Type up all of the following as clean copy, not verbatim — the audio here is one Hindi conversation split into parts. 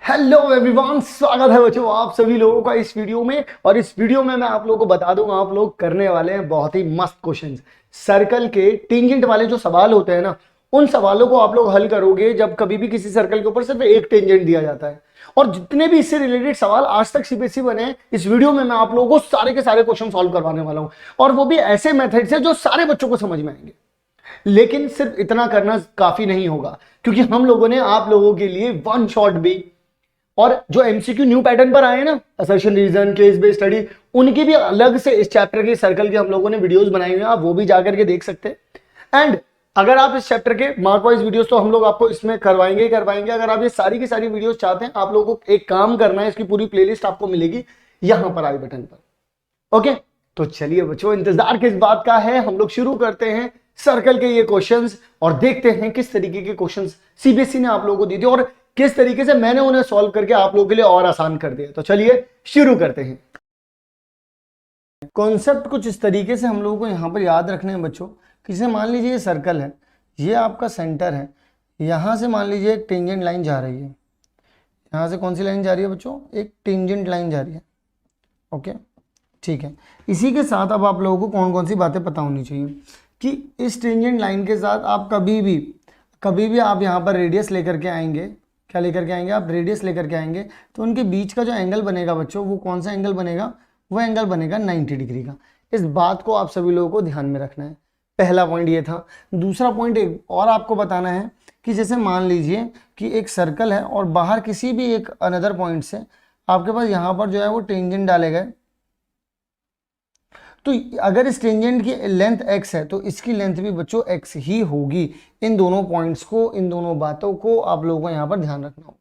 हेलो एवरीवन, स्वागत है बच्चों आप सभी लोगों का इस वीडियो में। और इस वीडियो में मैं आप लोगों को बता दूंगा, आप लोग करने वाले हैं बहुत ही मस्त क्वेश्चंस। सर्कल के टेंजेंट वाले जो सवाल होते हैं ना, उन सवालों को आप लोग हल करोगे जब कभी भी किसी सर्कल के ऊपर सिर्फ एक टेंजेंट दिया जाता है। और जितने भी इससे रिलेटेड सवाल आज तक सीबीएसई बने हैं, इस वीडियो में मैं आप लोगों को सारे के सारे क्वेश्चन सॉल्व करवाने वाला हूं, और वो भी ऐसे मेथड से जो सारे बच्चों को समझ में आएंगे। लेकिन सिर्फ इतना करना काफी नहीं होगा, क्योंकि हम लोगों ने आप लोगों के लिए वन शॉट भी और जो एमसीक्यू न्यू पैटर्न पर आए ना, assertion reason, case based study, उनकी भी अलग से इस चैप्टर के सर्कल के हम लोगों ने वीडियोस बनाई हुई हैं, आप वो भी जाकर के देख सकते हैं। एंड अगर आप इस चैप्टर के मार्क वाइज वीडियोस तो हम लोग आपको इसमें करवाएंगे। अगर आप ये सारी की सारी वीडियोस चाहते हैं, आप लोगों को एक काम करना है, इसकी पूरी प्लेलिस्ट आपको मिलेगी यहां पर आई बटन पर। ओके, तो चलिए बच्चों, इंतजार किस बात का है, हम लोग शुरू करते हैं सर्कल के ये क्वेश्चंस और देखते हैं किस तरीके के क्वेश्चंस सीबीएसई ने आप लोगों को दिए थे और किस तरीके से मैंने उन्हें सॉल्व करके आप लोगों के लिए और आसान कर दिया। तो चलिए शुरू करते हैं। कॉन्सेप्ट कुछ इस तरीके से हम लोगों को यहां पर याद रखने हैं बच्चों। किसी मान लीजिए ये सर्कल है, ये आपका सेंटर है, यहां से मान लीजिए एक टेंजेंट लाइन जा रही है। यहां से कौन सी लाइन जा रही है बच्चों? एक टेंजेंट लाइन जा रही है। ओके, ठीक है। इसी के साथ अब आप लोगों को कौन कौन सी बातें पता होनी चाहिए कि इस टेंजेंट लाइन के साथ आप कभी भी आप यहाँ पर रेडियस लेकर के आएंगे। क्या लेकर के आएंगे? आप रेडियस लेकर के आएंगे, तो उनके बीच का जो एंगल बनेगा बच्चों, वो कौन सा एंगल बनेगा? वो एंगल बनेगा 90 डिग्री का। इस बात को आप सभी लोगों को ध्यान में रखना है। पहला पॉइंट ये था। दूसरा पॉइंट एक और आपको बताना है कि जैसे मान लीजिए कि एक सर्कल है और बाहर किसी भी एक अनदर पॉइंट से आपके पास यहाँ पर जो है वो टेंजेंट डाले गए, तो अगर इस टेंजेंट की लेंथ x है तो इसकी लेंथ भी बच्चों x ही होगी। इन दोनों पॉइंट्स को, इन दोनों बातों को आप लोगों को यहाँ पर ध्यान रखना होगा,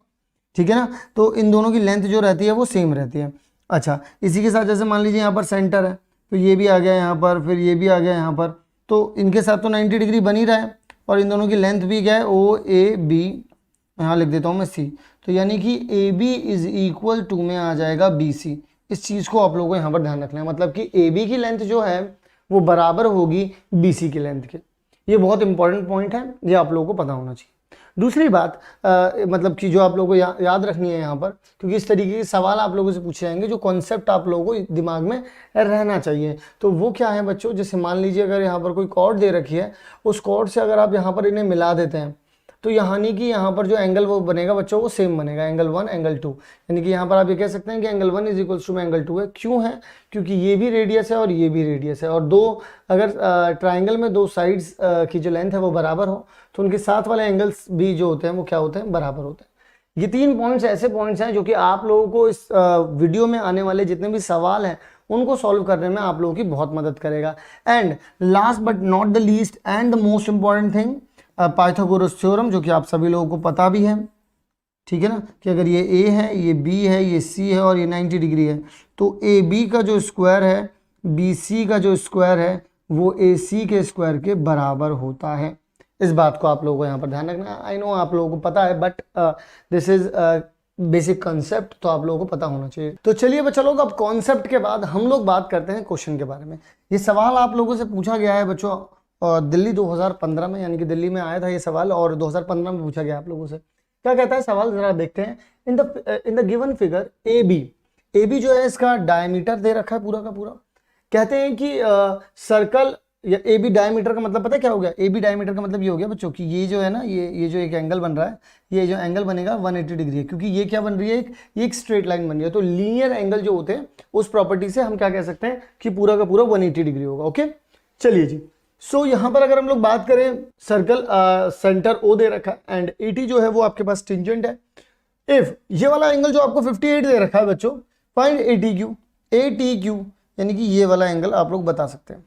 ठीक है ना। तो इन दोनों की लेंथ जो रहती है वो सेम रहती है। अच्छा, इसी के साथ जैसे मान लीजिए यहाँ पर सेंटर है, तो ये भी आ गया यहाँ पर, फिर ये भी आ गया यहाँ पर, तो इनके साथ तो 90 डिग्री बन ही रहा है और इन दोनों की लेंथ भी क्या है? ओ ए बी, यहाँ लिख देता हूँ मैं सी। तो यानी कि A B is equal to में आ जाएगा बी सी। इस चीज़ को आप लोगों को यहाँ पर ध्यान रखना है, मतलब कि ए बी की लेंथ जो है वो बराबर होगी बी सी की लेंथ के। ये बहुत इंपॉर्टेंट पॉइंट है, ये आप लोगों को पता होना चाहिए। दूसरी बात मतलब कि जो आप लोगों को याद रखनी है यहाँ पर, क्योंकि इस तरीके के सवाल आप लोगों से पूछे जाएंगे, जो कॉन्सेप्ट आप लोगों को दिमाग में रहना चाहिए। तो वो क्या है बच्चों? जैसे मान लीजिए अगर यहाँ पर कोई कॉर्ड दे रखी है, उस कॉर्ड से अगर आप यहाँ पर इन्हें मिला देते हैं, तो यानी कि यहाँ पर जो एंगल वो बनेगा बच्चों वो सेम बनेगा, एंगल 1 एंगल 2। यानी कि यहाँ पर आप ये कह सकते हैं कि एंगल 1 इज इक्वल्स टू में एंगल 2 है। क्यों है? क्योंकि ये भी रेडियस है और ये भी रेडियस है, और दो अगर ट्राइंगल में दो साइड्स की जो लेंथ है वो बराबर हो, तो उनके साथ वाले एंगल्स भी जो होते हैं वो क्या होते हैं? बराबर होते हैं। ये 3 पॉइंट्स ऐसे पॉइंट्स हैं जो कि आप लोगों को इस वीडियो में आने वाले जितने भी सवाल हैं उनको सॉल्व करने में आप लोगों की बहुत मदद करेगा। And last but not the least and the most important thing, Pythagoras theorem, जो कि आप सभी लोगों को पता भी है, ठीक है ना, कि अगर ये ए है, ये बी है, ये सी है और ये 90 डिग्री है, तो ए बी का जो स्क्वायर है बी सी का जो स्क्वायर है वो ए सी के स्क्वायर के बराबर होता है। इस बात को आप लोगों को यहाँ पर ध्यान रखना है। आई नो आप लोगों को पता है, but this is basic concept, तो आप लोगों को पता होना चाहिए। तो चलिए बच्चा लोग, अब कॉन्सेप्ट के बाद हम लोग बात करते हैं क्वेश्चन के बारे में। ये सवाल आप लोगों से पूछा गया है बच्चों दिल्ली 2015 में, यानी कि दिल्ली में आया था ये सवाल और 2015 में पूछा गया आप लोगों से। क्या कहता है सवाल, जरा देखते हैं। In the given figure A B जो है इसका डायमीटर दे रखा है पूरा का पूरा। कहते हैं कि सर्कल या ए बी डायमीटर का मतलब पता है क्या हो गया? ए बी डायमीटर का मतलब ये हो गया बच्चों कि ये जो है ना, ये जो एक एंगल बन रहा है, ये जो एंगल बनेगा 180 डिग्री है, क्योंकि ये क्या बन रही है? ये एक स्ट्रेट लाइन बन रही है। तो लीनियर एंगल जो होते हैं उस प्रॉपर्टी से हम क्या कह सकते हैं कि पूरा का पूरा 180 डिग्री होगा। ओके, चलिए जी। सो यहाँ पर अगर हम लोग बात करें, सर्कल सेंटर ओ दे रखा है एंड 80 जो है वो आपके पास टेंजेंट है। इफ ये वाला एंगल जो आपको 58 दे रखा है बच्चों, फाइंड AT क्यू, यानी कि ये वाला एंगल आप लोग बता सकते हैं।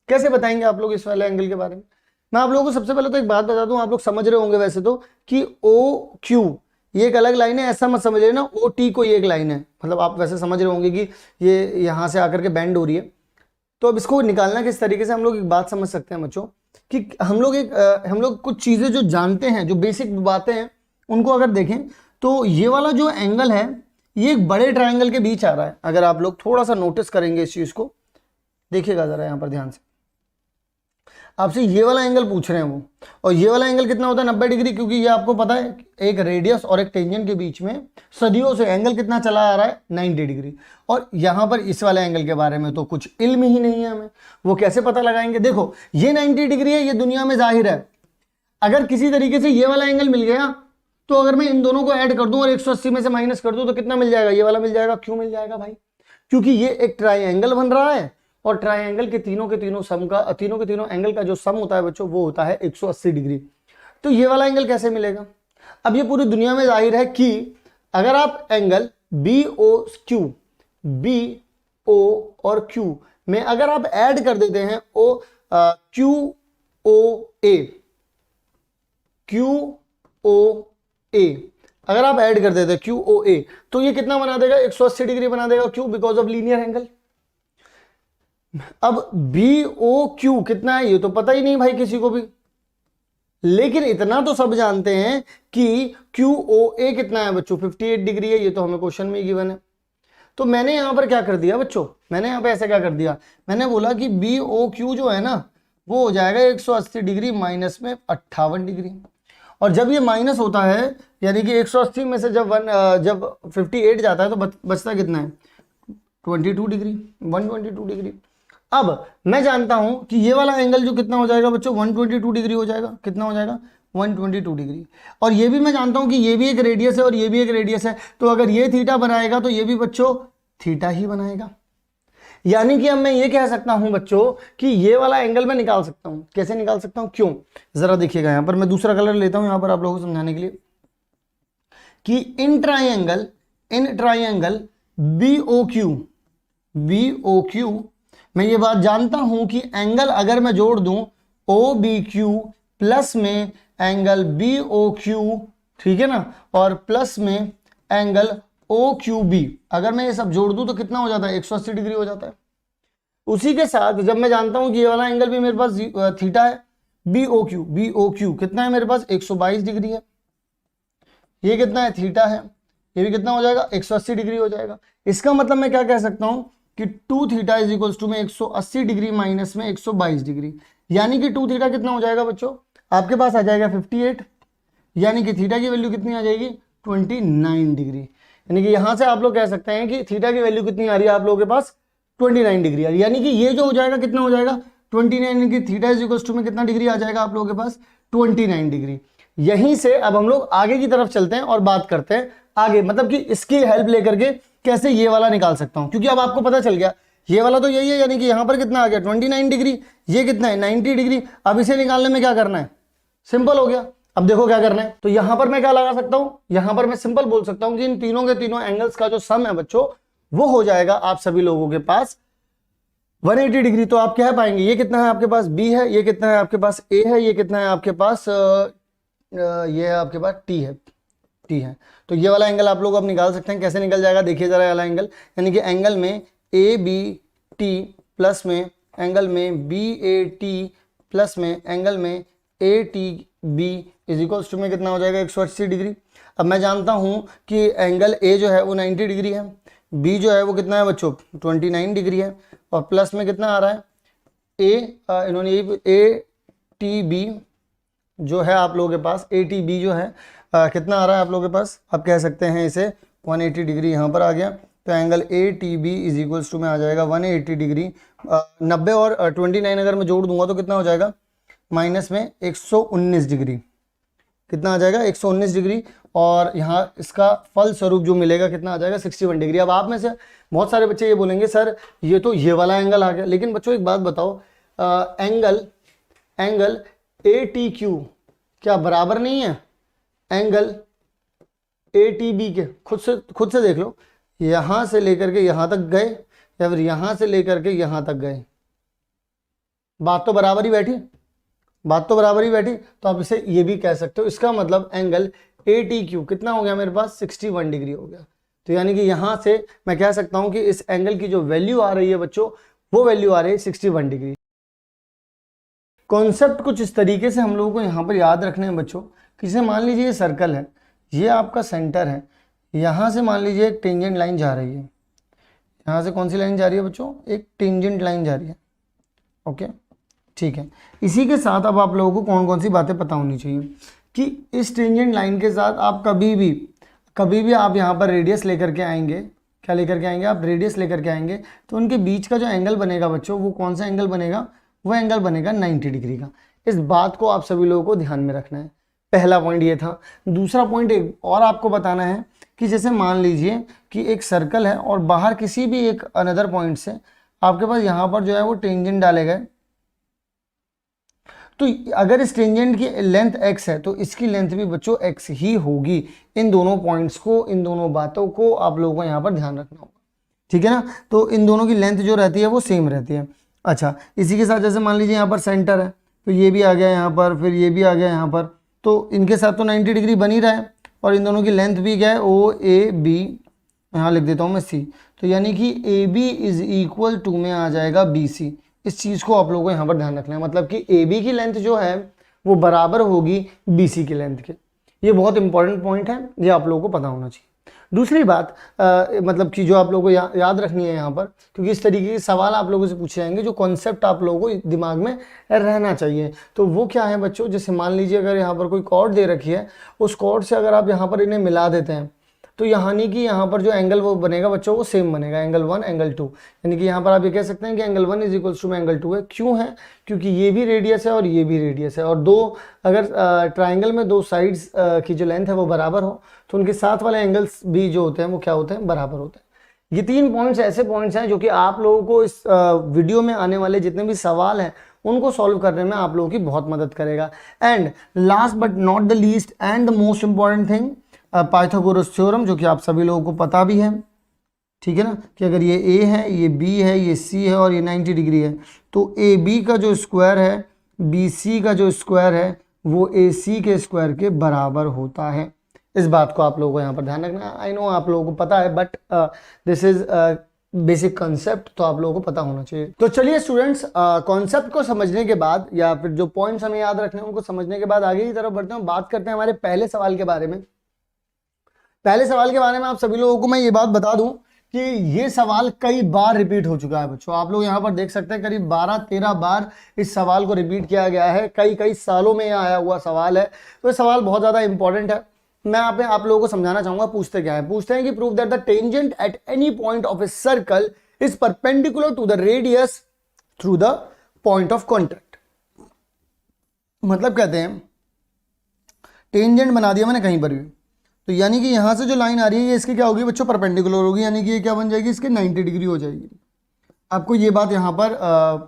कैसे बताएंगे आप लोग इस वाले एंगल के बारे में? मैं आप लोगों को सबसे पहले तो एक बात बता दूं, आप लोग समझ रहे होंगे वैसे तो कि OQ ये एक अलग लाइन है, ऐसा मत समझ लेना OT को ये एक लाइन है। मतलब आप वैसे समझ रहे होंगे कि ये यहाँ से आकर के बैंड हो रही है। तो अब इसको निकालना किस तरीके से, हम लोग एक बात समझ सकते हैं बच्चों कि हम लोग कुछ चीजें जो जानते हैं, जो बेसिक बातें हैं, उनको अगर देखें तो ये वाला जो एंगल है ये एक बड़े ट्रायंगल के बीच आ रहा है। अगर आप लोग थोड़ा सा नोटिस करेंगे इस चीज को, देखिएगा जरा यहाँ पर ध्यान से। आपसे ये वाला एंगल पूछ रहे हैं वो, और ये वाला एंगल कितना होता है 90 डिग्री, क्योंकि ये आपको पता है एक रेडियस और एक टेंजेंट के बीच में सदियों से एंगल कितना चला आ रहा है 90 डिग्री। और यहाँ पर इस वाले एंगल के बारे में तो कुछ इल्म ही नहीं है हमें, वो कैसे पता लगाएंगे। देखो ये 90 डिग्री है, ये दुनिया में जाहिर है। अगर किसी तरीके से ये वाला एंगल मिल गया तो अगर मैं इन दोनों को ऐड कर दूं और 180 में से माइनस कर दूं तो कितना मिल जाएगा, ये वाला मिल जाएगा। क्यों मिल जाएगा भाई? क्योंकि ये एक ट्राइंगल बन रहा है और ट्राइंगल के तीनों के तीनों एंगल का जो सम होता है बच्चों वो होता है 180 डिग्री। तो ये वाला एंगल कैसे मिलेगा? अब ये पूरी दुनिया में जाहिर है कि अगर आप एंगल बी ओ और क्यू में अगर आप ऐड कर देते हैं क्यू ओ ए, अगर आप ऐड कर देते हैं क्यू ओ ए तो ये कितना बना देगा 180 डिग्री बना देगा। क्यों? Because of linear angle. अब बी ओ क्यू कितना है ये तो पता ही नहीं भाई किसी को भी, लेकिन इतना तो सब जानते हैं कि क्यू ओ ए कितना है बच्चों 58 डिग्री है, ये तो हमें क्वेश्चन में गिवन है। तो मैंने यहां पर क्या कर दिया बच्चों, मैंने यहां पे ऐसे क्या कर दिया, मैंने बोला कि बी ओ क्यू जो है ना वो हो जाएगा 180 डिग्री माइनस में 58 डिग्री। और जब ये माइनस होता है यानी कि 180 में से जब 58 जाता है तो बचता कितना है 22 डिग्री, 122 डिग्री। अब मैं जानता हूं कि ये वाला एंगल जो कितना हो जाएगा बच्चों 122 डिग्री हो जाएगा। कितना हो जाएगा 122 डिग्री। और ये भी मैं जानता हूं कि ये भी एक रेडियस है और ये भी एक रेडियस है, तो अगर ये थीटा बनाएगा तो ये भी बच्चों थीटा ही बनाएगा। यानी कि अब मैं ये कह सकता हूं बच्चों कि ये वाला एंगल मैं निकाल सकता हूं। कैसे निकाल सकता हूं? क्यों? जरा देखिएगा यहां पर मैं दूसरा कलर लेता हूं यहां पर आप लोगों को समझाने के लिए कि in triangle B O Q मैं ये बात जानता हूं कि एंगल अगर मैं जोड़ दूं ओ बी क्यू प्लस में एंगल बी ओ क्यू, ठीक है ना, और प्लस में एंगल ओ क्यू बी, अगर मैं ये सब जोड़ दूं तो कितना हो जाता है 180 डिग्री हो जाता है। उसी के साथ जब मैं जानता हूं कि ये वाला एंगल भी मेरे पास थीटा है, बी ओ क्यू कितना है मेरे पास 122 डिग्री है, ये कितना है थीटा है, ये भी कितना हो जाएगा 180 डिग्री हो जाएगा। इसका मतलब मैं क्या कह सकता हूं कि 2 थीटा इज इक्वल्स टू में 180 डिग्री माइनस में 122 डिग्री, यानी कि 2 थीटा कितना हो जाएगा बच्चों आपके पास आ जाएगा 58, यानी कि थीटा की वैल्यू कितनी आ जाएगी 29 डिग्री। यानी कि यहां से आप लोग कह सकते हैं कि थीटा की वैल्यू कितनी आ रही है आप लोगों के पास 29 डिग्री आ रही है। यानी कि ये जो हो जाएगा कितना हो जाएगा 29, यानी कि थीटा इज इक्वल्स टू में कितना डिग्री आ जाएगा आप लोगों के पास 29 डिग्री। यहीं से अब हम लोग आगे की तरफ चलते हैं और बात करते हैं आगे, मतलब कि इसकी हेल्प लेकर के कैसे ये वाला निकाल सकता हूं, क्योंकि अब आपको पता चल गया ये वाला तो यही है, यानी कि यहां पर कितना आ गया 29 डिग्री, ये कितना है 90 डिग्री। अब इसे निकालने में क्या करना है, सिंपल हो गया। अब देखो क्या करना है, तो यहां पर मैं क्या लगा सकता हूं, यहां पर मैं सिंपल बोल सकता हूं कि इन तीनों के तीनों एंगल्स का जो सम है बच्चों वो हो जाएगा आप सभी लोगों के पास 180 डिग्री। तो आप क्या पाएंगे, ये कितना है आपके पास बी है, ये कितना है आपके पास ए है, ये कितना है आपके पास ये है आपके पास टी है। तो ये वाला एंगल आप लोग अब निकाल सकते हैं। कैसे निकल जाएगा देखिए जरा वाला एंगल, यानी कि एंगल में ए बी टी प्लस में एंगल में बी ए टी प्लस में एंगल में A T B is equals to में कितना हो जाएगा 180 डिग्री। अब मैं जानता हूं कि एंगल ए जो है वो 90 डिग्री है, बी जो है वो कितना है बच्चों 29 डिग्री है, और प्लस में कितना आ रहा है इन्होंने ए टी बी जो है आप लोगों के पास ए टी बी जो है कितना आ रहा है आप लोगों के पास, आप कह सकते हैं इसे 180 डिग्री यहाँ पर आ गया। तो angle A T B is equals to में आ जाएगा 180 डिग्री। 90 और 29 अगर मैं जोड़ दूंगा तो कितना हो जाएगा माइनस में 119 डिग्री, कितना आ जाएगा 119 डिग्री। और यहाँ इसका फल स्वरूप जो मिलेगा कितना आ जाएगा 61 डिग्री। अब आप में से बहुत सारे बच्चे ये बोलेंगे सर ये तो ये वाला एंगल आ गया, लेकिन बच्चों एक बात बताओ एंगल ए टी क्यू क्या बराबर नहीं है एंगल ए टी बी के? खुद से देख लो, यहां से लेकर के यहां तक गए या फिर यहां से लेकर के यहां तक गए, बात तो बराबर ही बैठी, तो आप इसे ये भी कह सकते हो। इसका मतलब एंगल ए टी क्यू कितना हो गया मेरे पास 61 डिग्री हो गया। तो यानी कि यहां से मैं कह सकता हूं कि इस एंगल की जो वैल्यू आ रही है बच्चों वो वैल्यू आ रही है 61 डिग्री। कॉन्सेप्ट कुछ इस तरीके से हम लोगों को यहाँ पर याद रखने हैं बच्चों। किसे मान लीजिए ये सर्कल है, ये आपका सेंटर है, यहाँ से मान लीजिए एक टेंजेंट लाइन जा रही है, यहाँ से कौन सी लाइन जा रही है बच्चों, एक टेंजेंट लाइन जा रही है, ओके ठीक है, इसी के साथ अब आप लोगों को कौन कौन सी बातें पता होनी चाहिए कि इस टेंजेंट लाइन के साथ आप कभी भी आप यहाँ पर रेडियस लेकर के आएंगे, क्या लेकर के आएंगे आप, रेडियस लेकर के आएंगे, तो उनके बीच का जो एंगल बनेगा बच्चों, वो कौन सा एंगल बनेगा, वो एंगल बनेगा 90 डिग्री का। इस बात को आप सभी लोगों को ध्यान में रखना है। पहला पॉइंट ये था। दूसरा पॉइंट एक और आपको बताना है कि जैसे मान लीजिए कि एक सर्कल है और बाहर किसी भी एक अनदर पॉइंट से आपके पास यहाँ पर जो है वो टेंजेंट डाले गए, तो अगर इस टेंजेंट की लेंथ x है तो इसकी लेंथ भी बच्चों x ही होगी। इन दोनों पॉइंट्स को, इन दोनों बातों को आप लोगों को यहाँ पर ध्यान रखना होगा, ठीक है ना। तो इन दोनों की लेंथ जो रहती है वो सेम रहती है। अच्छा, इसी के साथ जैसे मान लीजिए यहाँ पर सेंटर है, तो ये भी आ गया यहाँ पर, फिर ये भी आ गया यहाँ पर, तो इनके साथ तो 90 डिग्री बन ही रहा है और इन दोनों की लेंथ भी क्या है, ओ ए बी, यहाँ लिख देता हूँ मैं सी, तो यानी कि A B is equal to में आ जाएगा बी सी। इस चीज़ को आप लोगों को यहाँ पर ध्यान रखना है, मतलब कि ए बी की लेंथ जो है वो बराबर होगी बी सी की लेंथ के। ये बहुत इंपॉर्टेंट पॉइंट है, ये आप लोगों को पता होना चाहिए। दूसरी बात मतलब कि जो आप लोगों को याद रखनी है यहाँ पर, क्योंकि इस तरीके के सवाल आप लोगों से पूछे जाएंगे, जो कॉन्सेप्ट आप लोगों को दिमाग में रहना चाहिए, तो वो क्या है बच्चों, जैसे मान लीजिए अगर यहाँ पर कोई कॉर्ड दे रखी है, उस कॉर्ड से अगर आप यहाँ पर इन्हें मिला देते हैं, तो यानी कि यहाँ पर जो एंगल वो बनेगा बच्चों वो सेम बनेगा, एंगल 1 एंगल 2, यानी कि यहाँ पर आप ये कह सकते हैं कि एंगल 1 इज इक्वल्स टू में एंगल 2 है। क्यों है, क्योंकि ये भी रेडियस है और ये भी रेडियस है, और दो अगर ट्राइंगल में दो साइड्स की जो लेंथ है वो बराबर हो, तो उनके साथ वाले एंगल्स भी जो होते हैं वो क्या होते हैं, बराबर होते हैं। ये 3 पॉइंट्स ऐसे पॉइंट्स हैं जो कि आप लोगों को इस वीडियो में आने वाले जितने भी सवाल हैं उनको सॉल्व करने में आप लोगों की बहुत मदद करेगा। And last but not the least and the most important thing, Pythagoras theorem, जो कि आप सभी लोगों को पता भी है, ठीक है ना, कि अगर ये ए है, ये बी है, ये सी है और ये 90 डिग्री है, तो ए बी का जो स्क्वायर है बी सी का जो स्क्वायर है वो ए सी के स्क्वायर के बराबर होता है। इस बात को आप लोगों को यहाँ पर ध्यान रखना है। आई नो आप लोगों को पता है, but this is basic concept, तो आप लोगों को पता होना चाहिए। तो चलिए स्टूडेंट्स, कॉन्सेप्ट को समझने के बाद या फिर जो पॉइंट्स हमें याद रखने हैं उनको समझने के बाद आगे की तरफ बढ़ते हैं। बात करते हैं हमारे पहले सवाल के बारे में। पहले सवाल के बारे में आप सभी लोगों को मैं ये बात बता दूं कि ये सवाल कई बार रिपीट हो चुका है बच्चों। आप लोग यहाँ पर देख सकते हैं करीब 12-13 बार इस सवाल को रिपीट किया गया है, कई सालों में आया हुआ सवाल है। तो ये सवाल बहुत ज्यादा इंपॉर्टेंट है। मैं आप लोगों को समझाना चाहूंगा। पूछते क्या है, पूछते हैं कि prove that the tangent at any point of a circle is perpendicular to the radius through the point of contact. मतलब कहते हैं टेंजेंट बना दिया मैंने कहीं पर भी, तो यानी कि यहां से जो लाइन आ रही है ये इसके क्या होगी बच्चों, परपेंडिकुलर होगी, यानी कि ये क्या बन जाएगी, इसके 90 डिग्री हो जाएगी। आपको ये बात यहाँ पर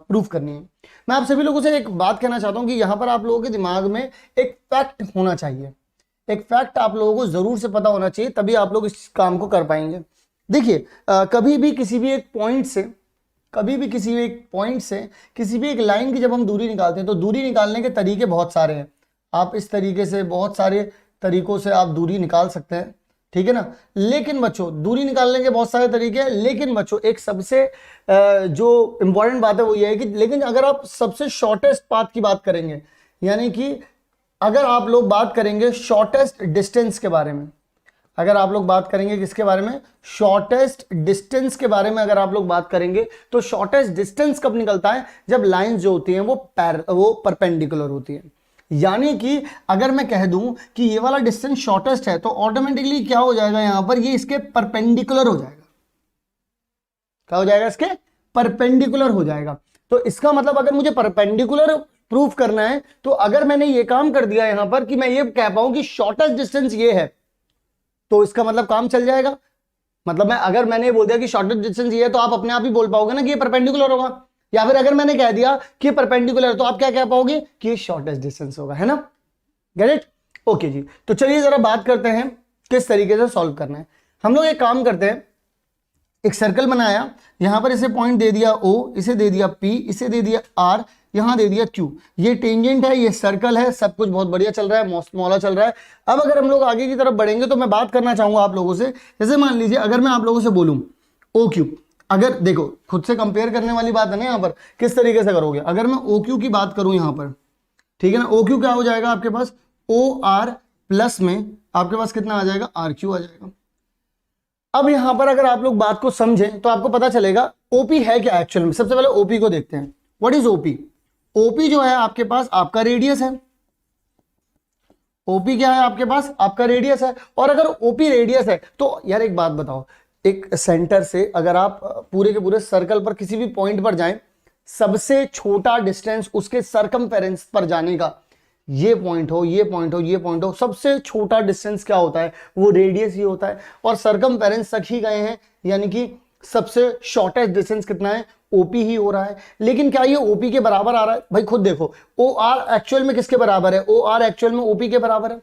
प्रूफ करनी है। मैं आप सभी लोगों से एक बात कहना चाहता हूँ कि यहाँ पर आप लोगों के दिमाग में एक फैक्ट होना चाहिए, एक फैक्ट आप लोगों को जरूर से पता होना चाहिए, तभी आप लोग इस काम को कर पाएंगे। देखिए कभी भी किसी भी एक पॉइंट से किसी भी एक लाइन की जब हम दूरी निकालते हैं तो दूरी निकालने के तरीके बहुत सारे हैं। आप इस तरीके से बहुत सारे तरीकों से आप दूरी निकाल सकते हैं, ठीक है ना। लेकिन बच्चों दूरी निकालने के बहुत सारे तरीके हैं, लेकिन बच्चों एक सबसे जो इंपॉर्टेंट बात है वो ये है कि लेकिन अगर आप सबसे शॉर्टेस्ट पाथ की बात करेंगे, यानी कि अगर आप लोग बात करेंगे शॉर्टेस्ट डिस्टेंस के बारे में, अगर आप लोग बात करेंगे किसके बारे में, शॉर्टेस्ट डिस्टेंस के बारे में अगर आप लोग बात करेंगे, तो शॉर्टेस्ट डिस्टेंस कब निकलता है, जब लाइंस जो होती हैं वो परपेंडिकुलर होती है। यानी कि अगर मैं कह दूं कि ये वाला डिस्टेंस शॉर्टेस्ट है तो ऑटोमेटिकली क्या हो जाएगा, यहां पर ये इसके परपेंडिकुलर हो जाएगा। क्या हो जाएगा, इसके परपेंडिकुलर हो जाएगा। तो इसका मतलब अगर मुझे परपेंडिकुलर प्रूफ करना है, तो अगर मैंने ये काम कर दिया यहां पर कि मैं ये कह पाऊं कि शॉर्टेस्ट डिस्टेंस ये है, तो इसका मतलब काम चल जाएगा। मतलब अगर मैंने बोल दिया कि शॉर्टेस्ट डिस्टेंस ये है, तो आप अपने आप ही बोल पाओगे ना कि ये परपेंडिकुलर होगा। या फिर अगर मैंने कह दिया कि परपेंडिकुलर, तो आप क्या कह पाओगे कि ये शॉर्टेस्ट डिस्टेंस होगा, है ना। गेट इट, ओके जी। तो चलिए जरा बात करते हैं किस तरीके से सॉल्व करना है। हम लोग एक काम करते हैं, एक सर्कल बनाया, यहां पर इसे पॉइंट दे दिया O, इसे दे दिया P, इसे दे दिया R, यहां दे दिया Q। ये टेंजेंट है, ये सर्कल है, सब कुछ बहुत बढ़िया चल रहा है, मौला चल रहा है। अब अगर हम लोग आगे की तरफ बढ़ेंगे तो मैं बात करना चाहूंगा आप लोगों से, जैसे मान लीजिए अगर मैं आप लोगों से बोलूं OQ, अगर देखो खुद से कंपेयर करने वाली बात है ना, यहाँ पर किस तरीके से करोगे। अगर मैं OQ की बात करूं यहाँ पर, ठीक है ना, OQ क्या हो जाएगा आपके पास, OR प्लस में आपके पास कितना आ जाएगा, RQ आ जाएगा। अब यहां पर अगर आप लोग बात को समझें तो आपको पता चलेगा OP है क्या एक्चुअल में। सबसे पहले OP को देखते हैं। What is OP? ओपी जो है आपके पास आपका रेडियस है, ओपी क्या है आपके पास, आपका रेडियस है। और अगर ओपी रेडियस है तो यार एक बात बताओ, एक सेंटर से अगर आप पूरे के पूरे सर्कल पर किसी भी पॉइंट पर जाएं, सबसे छोटा डिस्टेंस उसके सरकमफेरेंस पर जाने का, ये पॉइंट हो, ये पॉइंट हो, ये पॉइंट हो, सबसे छोटा डिस्टेंस क्या होता है, वो रेडियस ही होता है। और सरकमफेरेंस तक ही गए हैं, यानी कि सबसे शॉर्टेस्ट डिस्टेंस कितना है, ओपी ही हो रहा है। लेकिन क्या ये ओपी के बराबर आ रहा है? भाई खुद देखो, ओ आर एक्चुअल में किसके बराबर है, ओ आर एक्चुअल में ओपी के बराबर है।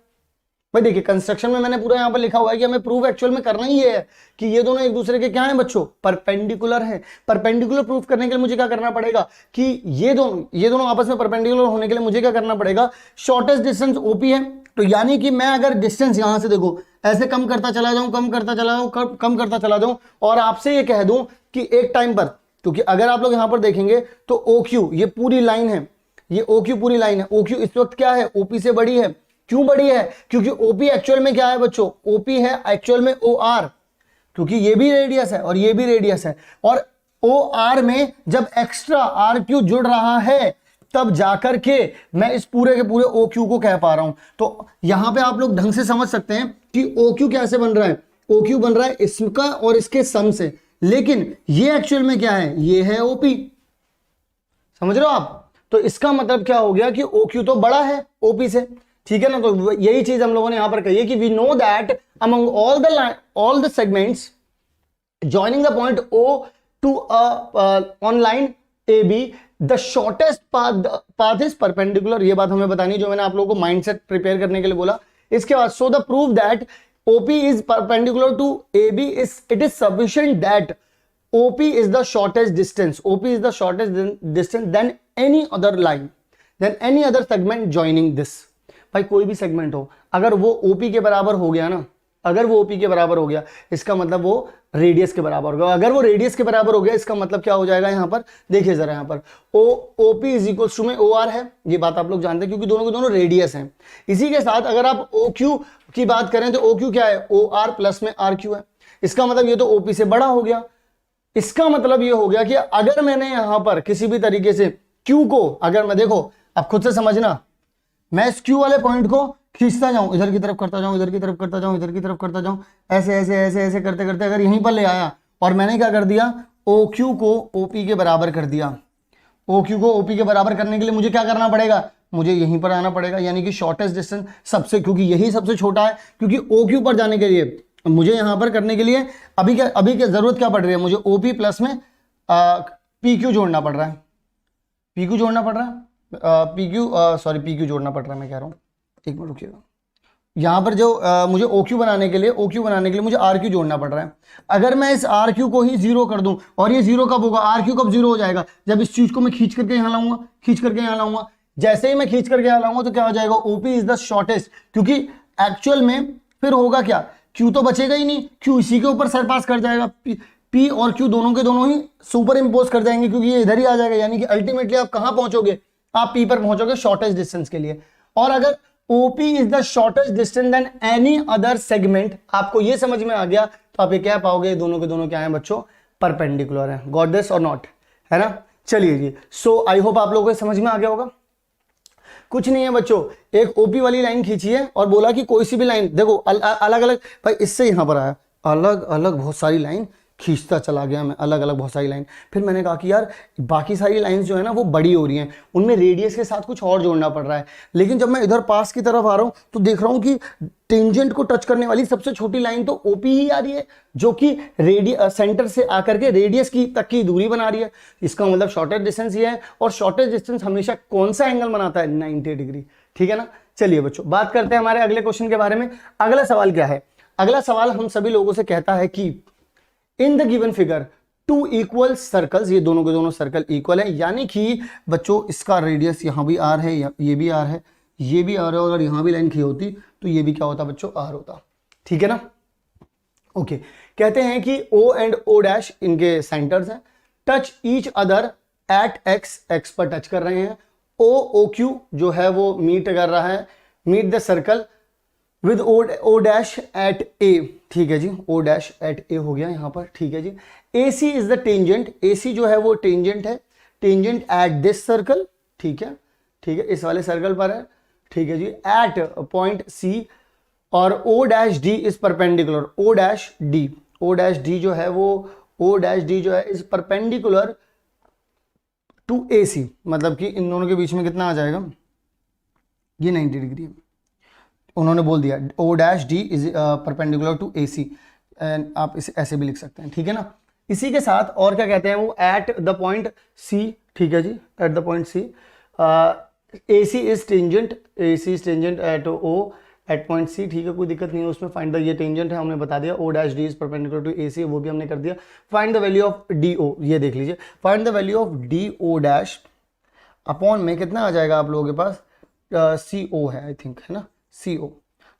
भाई देखिए कंस्ट्रक्शन में मैंने पूरा यहां पर लिखा हुआ है कि हमें प्रूफ एक्चुअल में करना ही है कि ये दोनों एक दूसरे के क्या हैं बच्चों, परपेंडिकुलर हैं। परपेंडिकुलर प्रूफ करने के लिए मुझे क्या करना पड़ेगा कि ये दोनों आपस में परपेंडिकुलर होने के लिए मुझे क्या करना पड़ेगा, शॉर्टेस्ट डिस्टेंस ओपी है। तो यानी कि मैं अगर डिस्टेंस यहां से देखो ऐसे कम करता चला जाऊं, कम करता चला जाऊं, कम करता चला जाऊं, और आपसे ये कह दूं कि एक टाइम पर, क्योंकि अगर आप लोग यहां पर देखेंगे तो ओ क्यू ये पूरी लाइन है, ये ओ क्यू पूरी लाइन है, ओ क्यू इस वक्त क्या है, ओपी से बड़ी है। क्यों बड़ी है? क्योंकि ओपी एक्चुअल में क्या है बच्चों, ओपी है एक्चुअल में ओ आर, क्योंकि ये भी रेडियस है और ये भी रेडियस है। और ओ आर में जब एक्स्ट्रा आर क्यू जुड़ रहा है तब जाकर के मैं इस पूरे के पूरे ओ क्यू को कह पा रहा हूं। तो यहां पे आप लोग ढंग से समझ सकते हैं कि ओ क्यू कैसे बन रहा है, ओ क्यू बन रहा है इसका और इसके सम से, लेकिन ये एक्चुअल में क्या है, ये है ओपी। समझ रहे हो आप? तो इसका मतलब क्या हो गया कि ओ क्यू तो बड़ा है ओपी से, ठीक है ना। तो यही चीज हम लोगों ने यहां पर कही है कि we know that among all the segments joining the point O to on line AB the shortest path is perpendicular। ये बात हमें बतानी जो मैंने आप लोगों को माइंडसेट प्रिपेयर करने के लिए बोला। इसके बाद so the proof that OP is perpendicular to AB is it is sufficient that OP is the shortest distance, OP is the shortest distance than any other line, than any other segment joining this। भाई कोई भी सेगमेंट हो अगर वो OP के बराबर हो गया ना, अगर वो ओपी के बराबर हो गया इसका मतलब वो रेडियस के बराबर हो गया। अगर वो रेडियस के बराबर हो गया इसका मतलब क्या हो जाएगा, यहां पर देखिए जरा, यहां पर ओपी इज इक्वल टू में ओ आर है, ये बात आप लोग जानते हैं क्योंकि दोनों के दोनों रेडियस हैं। इसी के साथ अगर आप ओ क्यू की बात करें तो ओ क्यू क्या है, ओ आर प्लस में आर क्यू है। इसका मतलब ये तो ओपी से बड़ा हो गया। इसका मतलब ये हो गया कि अगर मैंने यहां पर किसी भी तरीके से क्यू को, अगर मैं देखो आप खुद से समझना, मैं इस क्यू वाले पॉइंट को खींचता जाऊं, इधर की तरफ करता जाऊं, इधर की तरफ करता जाऊं, इधर की तरफ करता जाऊं, ऐसे ऐसे ऐसे ऐसे करते करते अगर यहीं पर ले आया और मैंने क्या कर दिया, ओ क्यू को ओपी के बराबर कर दिया। ओ क्यू को ओपी के बराबर करने के लिए मुझे क्या करना पड़ेगा, मुझे यहीं पर आना पड़ेगा, यानी कि शॉर्टेस्ट डिस्टेंस सबसे, क्योंकि यही सबसे छोटा है, क्योंकि ओ क्यू पर जाने के लिए मुझे यहां पर करने के लिए अभी क्या जरूरत क्या पड़ रही है, मुझे ओपी प्लस में पी क्यू जोड़ना पड़ रहा है, पी क्यू जोड़ना पड़ रहा है, पी क्यू जोड़ना पड़ रहा है, मैं कह रहा हूं, एक मिनट रुकिएगा। यहां पर जो मुझे ओ क्यू बनाने के लिए मुझे आर क्यू जोड़ना पड़ रहा है। अगर मैं इस आर क्यू को ही जीरो कर दूं, और ये जीरो कब होगा, आर क्यू कब जीरो हो जाएगा, जब इस चीज को मैं खींच करके यहां लाऊंगा, खींच करके यहां लाऊंगा। जैसे ही मैं खींच करके यहां लाऊंगा तो क्या हो जाएगा, ओपी इज द शॉर्टेस्ट, क्योंकि एक्चुअल में फिर होगा क्या, क्यू तो बचेगा ही नहीं, क्यू इसी के ऊपर सरपास कर जाएगा, पी और क्यू दोनों के दोनों ही सुपर इंपोज कर जाएंगे, क्योंकि ये इधर ही आ जाएगा। यानी कि अल्टीमेटली आप कहां पहुंचोगे, आप पी पर पहुंचोगे शॉर्टेस्ट डिस्टेंस के लिए। और अगर OP is the shortest distance then any other segment, आपको ये समझ में आ गया तो आप ये कह पाओगे दोनों के दोनों क्या हैं बच्चों, परपेंडिकुलर है। गॉट दिस और नॉट, है ना। चलिए जी, सो आई होप आप लोगों को समझ में आ गया होगा। कुछ नहीं है बच्चों, एक ओपी वाली लाइन खींची है और बोला कि कोई सी भी लाइन देखो अलग अलग, भाई इससे यहां पर आया अलग अलग बहुत सारी लाइन खींचता चला गया मैं, अलग अलग बहुत सारी लाइन। फिर मैंने कहा कि यार बाकी सारी लाइंस जो है ना वो बड़ी हो रही हैं, उनमें रेडियस के साथ कुछ और जोड़ना पड़ रहा है। लेकिन जब मैं इधर पास की तरफ आ रहा हूं तो देख रहा हूं कि टेंजेंट को टच करने वाली सबसे छोटी लाइन तो ओपी ही आ रही है, जो कि सेंटर से आकर के रेडियस की तक की दूरी बना रही है। इसका मतलब शॉर्टेस्ट डिस्टेंस ये है, और शॉर्टेस्ट डिस्टेंस हमेशा कौन सा एंगल बनाता है, 90 डिग्री। ठीक है ना। चलिए बच्चों बात करते हैं हमारे अगले क्वेश्चन के बारे में। अगला सवाल क्या है, अगला सवाल हम सभी लोगों से कहता है कि in the given figure two equal circles, ये दोनों के दोनों सर्कल इक्वल है, यानी कि बच्चों इसका रेडियस यहां भी आर है, ये भी आर है, ये भी आर है, अगर यहां भी लाइन खी होती तो ये भी क्या होता बच्चों, आर होता। ठीक है ना। ओके, कहते हैं कि ओ एंड ओ डैश इनके सेंटर्स हैं, touch each other at x, x पर टच कर रहे हैं। ओ क्यू जो है वो मीट कर रहा है, meet the circle with O dash at A. ठीक है जी, ओ डैश एट ए हो गया यहां पर। ठीक है जी। ए सी इज द टेंजेंट, ए सी जो है वो टेंजेंट है, टेंजेंट एट दिस सर्कल, ठीक है, ठीक है, इस वाले सर्कल पर है, ठीक है जी, एट पॉइंट सी और O dash D is perpendicular, O dash D जो है वो ओ डैश डी जो है is perpendicular to A C, मतलब कि इन दोनों के बीच में कितना आ जाएगा, ये 90 डिग्री है, उन्होंने बोल दिया O dash D is perpendicular to A C, and आप इसे ऐसे भी लिख सकते हैं, ठीक है ना। इसी के साथ और क्या कहते हैं वो, एट द पॉइंट सी, ठीक है जी, at the point C A C is tangent at O at point C, ठीक है, कोई दिक्कत नहीं है उसमें। फाइंड द, ये टेंजेंट है हमने बता दिया, O dash D is perpendicular to A C, वो भी हमने कर दिया। Find the value of D O, ये देख लीजिए, find the value of D O dash upon में कितना आ जाएगा आप लोगों के पास, सी ओ है आई थिंक, है ना, सी ओ।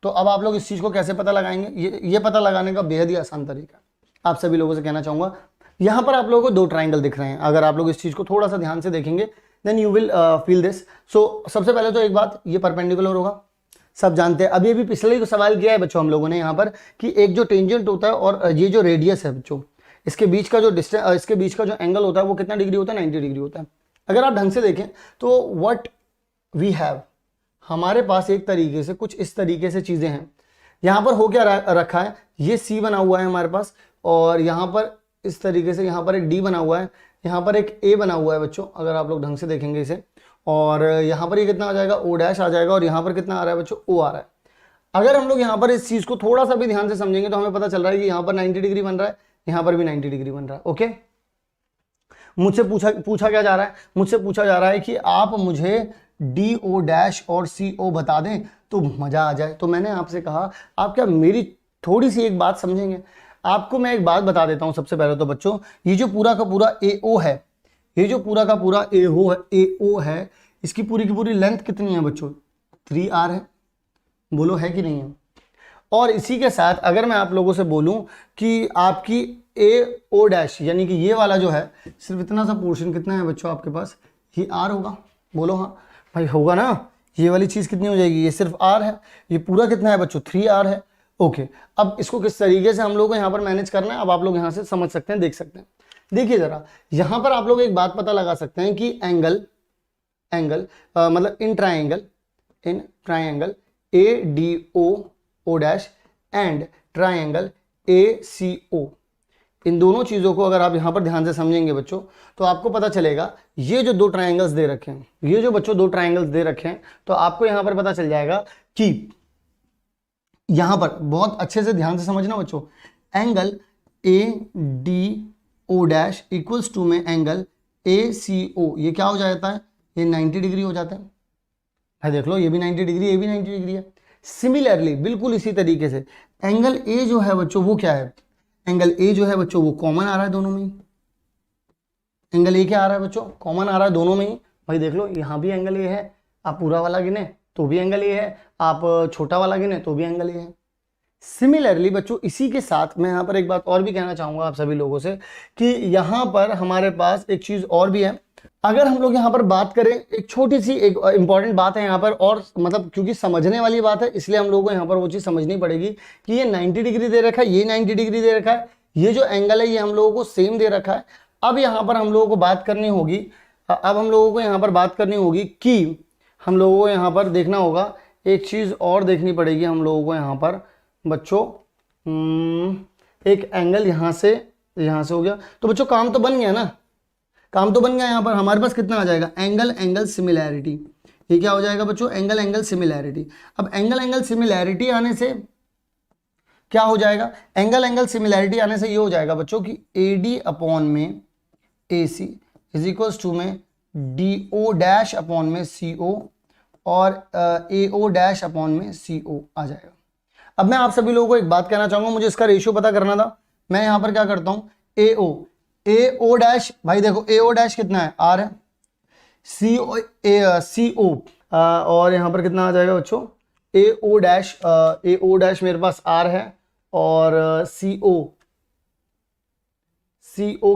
तो अब आप लोग इस चीज़ को कैसे पता लगाएंगे, ये पता लगाने का बेहद ही आसान तरीका आप सभी लोगों से कहना चाहूँगा। यहाँ पर आप लोगों को दो ट्राइंगल दिख रहे हैं, अगर आप लोग इस चीज़ को थोड़ा सा ध्यान से देखेंगे then you will feel this. So सबसे पहले तो एक बात, ये परपेंडिकुलर होगा, सब जानते हैं। अभी पिछले को सवाल किया है बच्चों हम लोगों ने यहाँ पर कि एक जो टेंजेंट होता है और ये जो रेडियस है बच्चों, इसके बीच का जो डिस्टेंस, इसके बीच का जो एंगल होता है वो कितना डिग्री होता है, 90 डिग्री होता है। अगर आप ढंग से देखें तो व्हाट वी हैव, हमारे पास एक तरीके से कुछ इस तरीके से चीज़ें हैं। यहाँ पर हो क्या रखा है, ये सी बना हुआ है हमारे पास, और यहाँ पर इस तरीके से यहाँ पर एक डी बना हुआ है, यहाँ पर एक ए बना हुआ है बच्चों, अगर आप लोग ढंग से देखेंगे इसे, और यहाँ पर ये कितना आ जाएगा, ओ डैश आ जाएगा, और यहाँ पर कितना आ रहा है बच्चों, ओ आ रहा है। अगर हम लोग यहाँ पर इस चीज़ को थोड़ा सा भी ध्यान से समझेंगे तो हमें पता चल रहा है कि यहाँ पर 90 डिग्री बन रहा है, यहाँ पर भी 90 डिग्री बन रहा है। ओके, मुझसे पूछा क्या जा रहा है, मुझसे पूछा जा रहा है कि आप मुझे डी ओ डैश और सी ओ बता दें तो मज़ा आ जाए। तो मैंने आपसे कहा आप क्या मेरी थोड़ी सी एक बात समझेंगे। आपको मैं एक बात बता देता हूँ सबसे पहले तो बच्चों, ये जो पूरा का पूरा ए ओ है, ये जो पूरा का पूरा ए ओ है, इसकी पूरी की पूरी लेंथ कितनी है बच्चों, 3r है, बोलो है कि नहीं है। और इसी के साथ अगर मैं आप लोगों से बोलूं कि आपकी ए ओ डैश यानी कि ये वाला जो है, सिर्फ इतना सा पोर्शन कितना है बच्चों आपके पास, ये r होगा, बोलो हाँ भाई होगा ना। ये वाली चीज़ कितनी हो जाएगी, ये सिर्फ r है, ये पूरा कितना है बच्चों, 3r है। ओके, अब इसको किस तरीके से हम लोग को यहाँ पर मैनेज करना है, अब आप लोग यहाँ से समझ सकते हैं, देख सकते हैं। देखिए जरा, यहाँ पर आप लोग एक बात पता लगा सकते हैं कि एंगल मतलब in triangle A D O dash and triangle A C O, इन दोनों चीज़ों को अगर आप यहाँ पर ध्यान से समझेंगे बच्चों तो आपको पता चलेगा, ये जो दो ट्राइंगल्स दे रखे हैं, ये जो बच्चों दो ट्राइंगल्स दे रखे हैं, तो आपको यहाँ पर पता चल जाएगा कि यहाँ पर बहुत अच्छे से ध्यान से समझना बच्चों, angle A D O dash equals to में एंगल ए सी ओ, ये क्या हो जाता है, ये 90 डिग्री हो जाता है भाई, देख लो ये भी 90 डिग्री, ये भी 90 डिग्री है। सिमिलरली बिल्कुल इसी तरीके से एंगल ए जो है बच्चों वो क्या है, एंगल ए जो है बच्चों वो कॉमन आ रहा है दोनों में ही, एंगल ए क्या आ रहा है बच्चों, कॉमन आ रहा है दोनों में ही भाई, देख लो यहाँ भी एंगल ए है, आप पूरा वाला गिने तो भी एंगल ए है, आप छोटा वाला गिने तो भी एंगल ए है। सिमिलरली बच्चों इसी के साथ मैं यहाँ पर एक बात और भी कहना चाहूँगा आप सभी लोगों से कि यहाँ पर हमारे पास एक चीज़ और भी है। अगर हम लोग यहाँ पर बात करें, एक छोटी सी एक इंपॉर्टेंट बात है यहाँ पर, और मतलब क्योंकि समझने वाली बात है इसलिए हम लोगों को यहाँ पर वो चीज़ समझनी पड़ेगी कि ये 90 डिग्री दे रखा है, ये 90 डिग्री दे रखा है, ये जो एंगल है ये हम लोगों को सेम दे रखा है। अब यहाँ पर हम लोगों को बात करनी होगी, अब हम लोगों को यहाँ पर बात करनी होगी कि हम लोगों को यहाँ पर देखना होगा, एक चीज़ और देखनी पड़ेगी हम लोगों को यहाँ पर बच्चों, एक एंगल यहाँ से हो गया, तो बच्चों काम तो बन गया ना, काम तो बन गया। यहाँ पर हमारे पास कितना आ जाएगा, एंगल सिमिलैरिटी, ये क्या हो जाएगा बच्चों, एंगल सिमिलैरिटी। अब एंगल सिमिलैरिटी आने से क्या हो जाएगा, एंगल सिमिलैरिटी आने से ये हो जाएगा बच्चों कि ए डी अपॉन में ए सी इज इक्वल्स टू में डी ओ डैश अपॉन में सी ओ और ए ओ डैश अपॉन में सी ओ आ जाएगा। अब मैं आप सभी लोगों को एक बात कहना चाहूंगा, मुझे इसका रेशियो पता करना था। मैं यहाँ पर क्या करता हूँ, ए ओ डैश, भाई देखो ए ओ डैश कितना है, आर है, सी ओ और यहाँ पर कितना आ जाएगा बच्चों, ए ओ डैश मेरे पास आर है, और सी ओ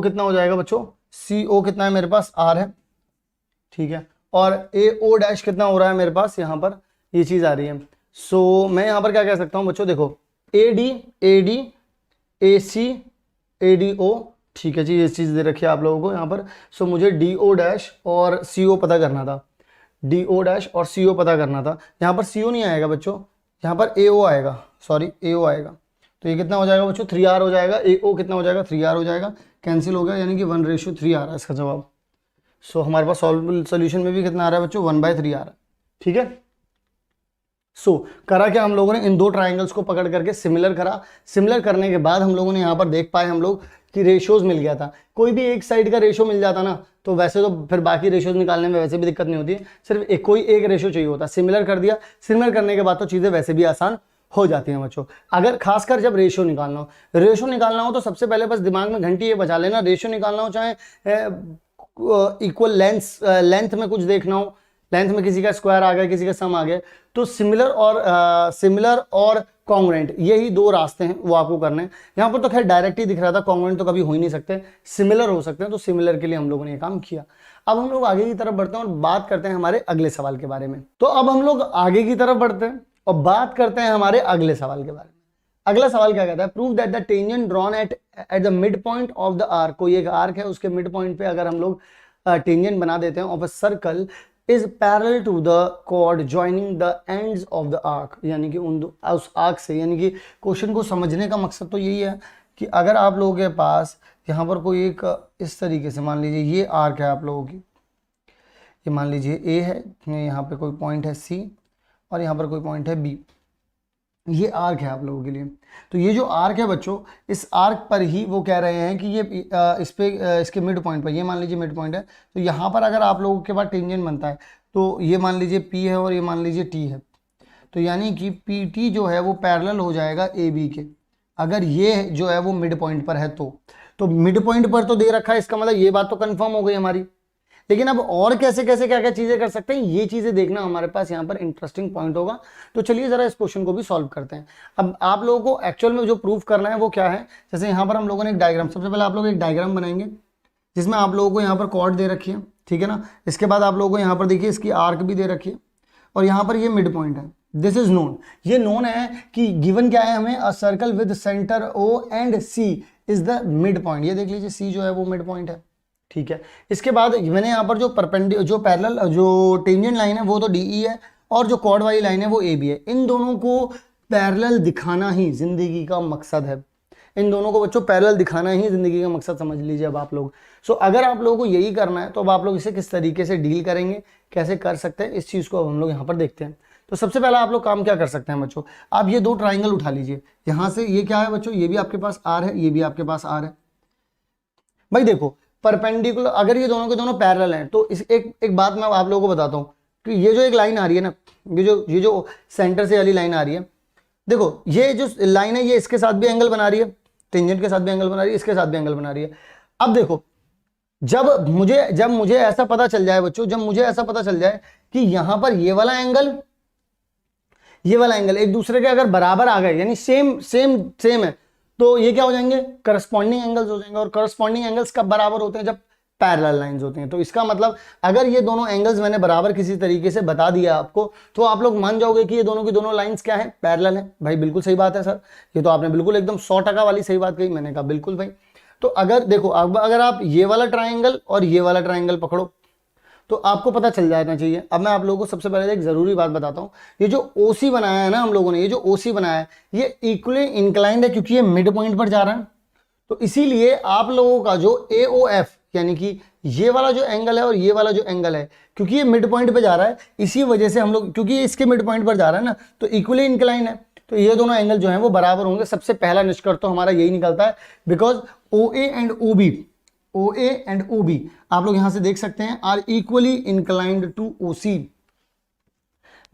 कितना हो जाएगा बच्चों, सी ओ कितना है मेरे पास, आर है, ठीक है, और ए ओ डैश कितना हो रहा है मेरे पास, यहाँ पर ये चीज़ आ रही है। सो मैं यहाँ पर क्या कह सकता हूँ बच्चों, देखो A D A C A D ओ, ठीक है जी, ये चीज़ दे रखी है आप लोगों को यहाँ पर। सो मुझे डी ओ डैश और सी ओ पता करना था। डी ओ डैश और सी ओ पता करना था। यहाँ पर सी ओ नहीं आएगा बच्चों, यहाँ पर ए ओ आएगा, सॉरी ए ओ आएगा। तो ये कितना हो जाएगा बच्चों 3R हो जाएगा, ए ओ कितना हो जाएगा 3R हो जाएगा, कैंसिल हो गया, यानी कि 1:3 आ रहा है इसका जवाब। सो हमारे पास सोल्यूशन में भी कितना आ रहा है बच्चों 1/3 आ रहा है, ठीक है। सो करा क्या हम लोगों ने, इन दो ट्राइंगल्स को पकड़ करके सिमिलर करा। सिमिलर करने के बाद हम लोगों ने यहाँ पर देख पाए हम लोग कि रेशियोज मिल गया था। कोई भी एक साइड का रेशियो मिल जाता ना तो वैसे तो फिर बाकी रेशियोज निकालने में वैसे भी दिक्कत नहीं होती है, सिर्फ कोई एक रेशियो चाहिए होता है। सिमिलर कर दिया, सिमिलर करने के बाद तो चीज़ें वैसे भी आसान हो जाती हैं बच्चों। अगर खासकर जब रेशियो निकालना हो तो सबसे पहले बस दिमाग में घंटी ये बचा लेना, रेशियो निकालना हो चाहे इक्वल लेंथ में कुछ देखना हो, लेंथ में किसी का स्क्वायर आ गया, किसी का सम आ गया, तो सिमिलर और कॉन्ग्रुएंट यही दो रास्ते हैं वो आपको करने हैं। यहाँ पर तो खैर डायरेक्ट ही दिख रहा था, कॉन्ग्रुएंट तो कभी हो ही नहीं सकते, सिमिलर हो सकते हैं, तो सिमिलर के लिए हम लोगों ने ये काम किया। अब हम लोग आगे की तरफ बढ़ते हैं और बात करते हैं हमारे अगले सवाल के बारे में। तो अब हम लोग आगे की तरफ बढ़ते हैं और बात करते हैं हमारे अगले सवाल के बारे में। अगला सवाल क्या कहता है, prove that the tangent drawn at the mid point of the arc. कोई एक आर्क है, उसके मिड पॉइंट पे अगर हम लोग टेंजेंट बना देते हैं of a circle is parallel to the chord joining the ends of the arc, यानी कि उस आर्क से, यानी कि क्वेश्चन को समझने का मकसद तो यही है कि अगर आप लोगों के पास यहाँ पर कोई एक इस तरीके से मान लीजिए ये आर्क है आप लोगों की, ये मान लीजिए ए है, यहाँ पे कोई पॉइंट है सी और यहाँ पर कोई पॉइंट है बी, ये आर्क है आप लोगों के लिए। तो ये जो आर्क है बच्चों, इस आर्क पर ही वो कह रहे हैं कि ये इस पे इसके मिड पॉइंट पर, ये मान लीजिए मिड पॉइंट है, तो यहाँ पर अगर आप लोगों के पास टेंजेंट बनता है तो ये मान लीजिए P है और ये मान लीजिए T है, तो यानी कि PT जो है वो पैरेलल हो जाएगा AB के, अगर ये जो है वो मिड पॉइंट पर है तो मिड पॉइंट पर तो दे रखा है, इसका मतलब ये बात तो कंफर्म हो गई हमारी। लेकिन अब और कैसे कैसे क्या क्या चीजें कर सकते हैं, ये चीजें देखना हमारे पास यहाँ पर इंटरेस्टिंग पॉइंट होगा। तो चलिए जरा इस क्वेश्चन को भी सॉल्व करते हैं। अब आप लोगों को एक्चुअल में जो प्रूफ करना है वो क्या है, जैसे यहाँ पर हम लोगों ने एक डायग्राम, सबसे पहले आप लोग एक डायग्राम बनाएंगे जिसमें आप लोगों को यहाँ पर कॉर्ड दे रखी है, ठीक है ना। इसके बाद आप लोगों को यहाँ पर देखिए इसकी आर्क भी दे रखी है और यहाँ पर ये मिड पॉइंट है, दिस इज नोन। ये नोन है कि गिवन क्या है हमें, a circle with centre O and C is the mid point. ये देख लीजिए C जो है वो मिड पॉइंट है, ठीक है। इसके बाद मैंने यहाँ पर जो पैरेलल जो टेंजेंट लाइन है वो तो DE है और जो कॉर्ड वाली लाइन है वो AB है। इन दोनों को पैरेलल दिखाना ही जिंदगी का मकसद है, इन दोनों को बच्चों पैरेलल दिखाना ही जिंदगी का मकसद समझ लीजिए अब आप लोग। सो अगर आप लोगों को यही करना है तो अब आप लोग इसे किस तरीके से डील करेंगे, कैसे कर सकते हैं, इस चीज़ को अब हम लोग यहाँ पर देखते हैं। तो सबसे पहला आप लोग काम क्या कर सकते हैं बच्चों, आप ये दो ट्राइंगल उठा लीजिए। यहाँ से ये क्या है बच्चों, ये भी आपके पास R है, ये भी आपके पास R है। भाई देखो परपेंडिकुलर, अगर ये दोनों के दोनों पैरेलल हैं तो इस एक बात मैं आप लोगों को बताता हूँ कि ये जो एक लाइन आ रही है ना, ये जो सेंटर से वाली लाइन आ रही है, देखो ये जो लाइन है ये इसके साथ भी एंगल बना रही है, टेंजेंट के साथ भी एंगल बना रही है, इसके साथ भी एंगल बना रही है। अब देखो जब मुझे ऐसा पता चल जाए बच्चों, जब मुझे ऐसा पता चल जाए कि यहाँ पर ये वाला एंगल एक दूसरे के अगर बराबर आ गए, यानी सेम है, तो ये क्या हो जाएंगे, करस्पॉन्डिंग एंगल्स हो जाएंगे। और करस्पॉन्डिंग एंगल्स कब बराबर होते हैं, जब पैरेलल लाइंस होती हैं। तो इसका मतलब अगर ये दोनों एंगल्स मैंने बराबर किसी तरीके से बता दिया आपको, तो आप लोग मान जाओगे कि ये दोनों की दोनों लाइंस क्या है, पैरेलल है। भाई बिल्कुल सही बात है सर, ये तो आपने बिल्कुल एकदम 100% वाली सही बात कही। मैंने कहा बिल्कुल भाई। तो अगर देखो अब अगर आप ये वाला ट्राइंगल और ये वाला ट्राइंगल पकड़ो तो आपको पता चल जाना चाहिए। अब मैं आप लोगों को सबसे पहले एक जरूरी बात बताता हूँ, ये जो OC बनाया है ना हम लोगों ने, ये जो OC बनाया है ये इक्वली इंक्लाइंड है क्योंकि ये मिड पॉइंट पर जा रहा है। तो इसीलिए आप लोगों का जो AOF यानी कि ये वाला जो एंगल है और ये वाला जो एंगल है, क्योंकि ये मिड पॉइंट पे जा रहा है, इसी वजह से हम लोग, क्योंकि इसके मिड पॉइंट पर जा रहा है ना, तो इक्वली इंक्लाइन है, तो ये दोनों एंगल जो है वो बराबर होंगे। सबसे पहला निष्कर्ष तो हमारा यही निकलता है, बिकॉज OA एंड OB आप लोग यहां से देख सकते हैं are equally inclined to OC।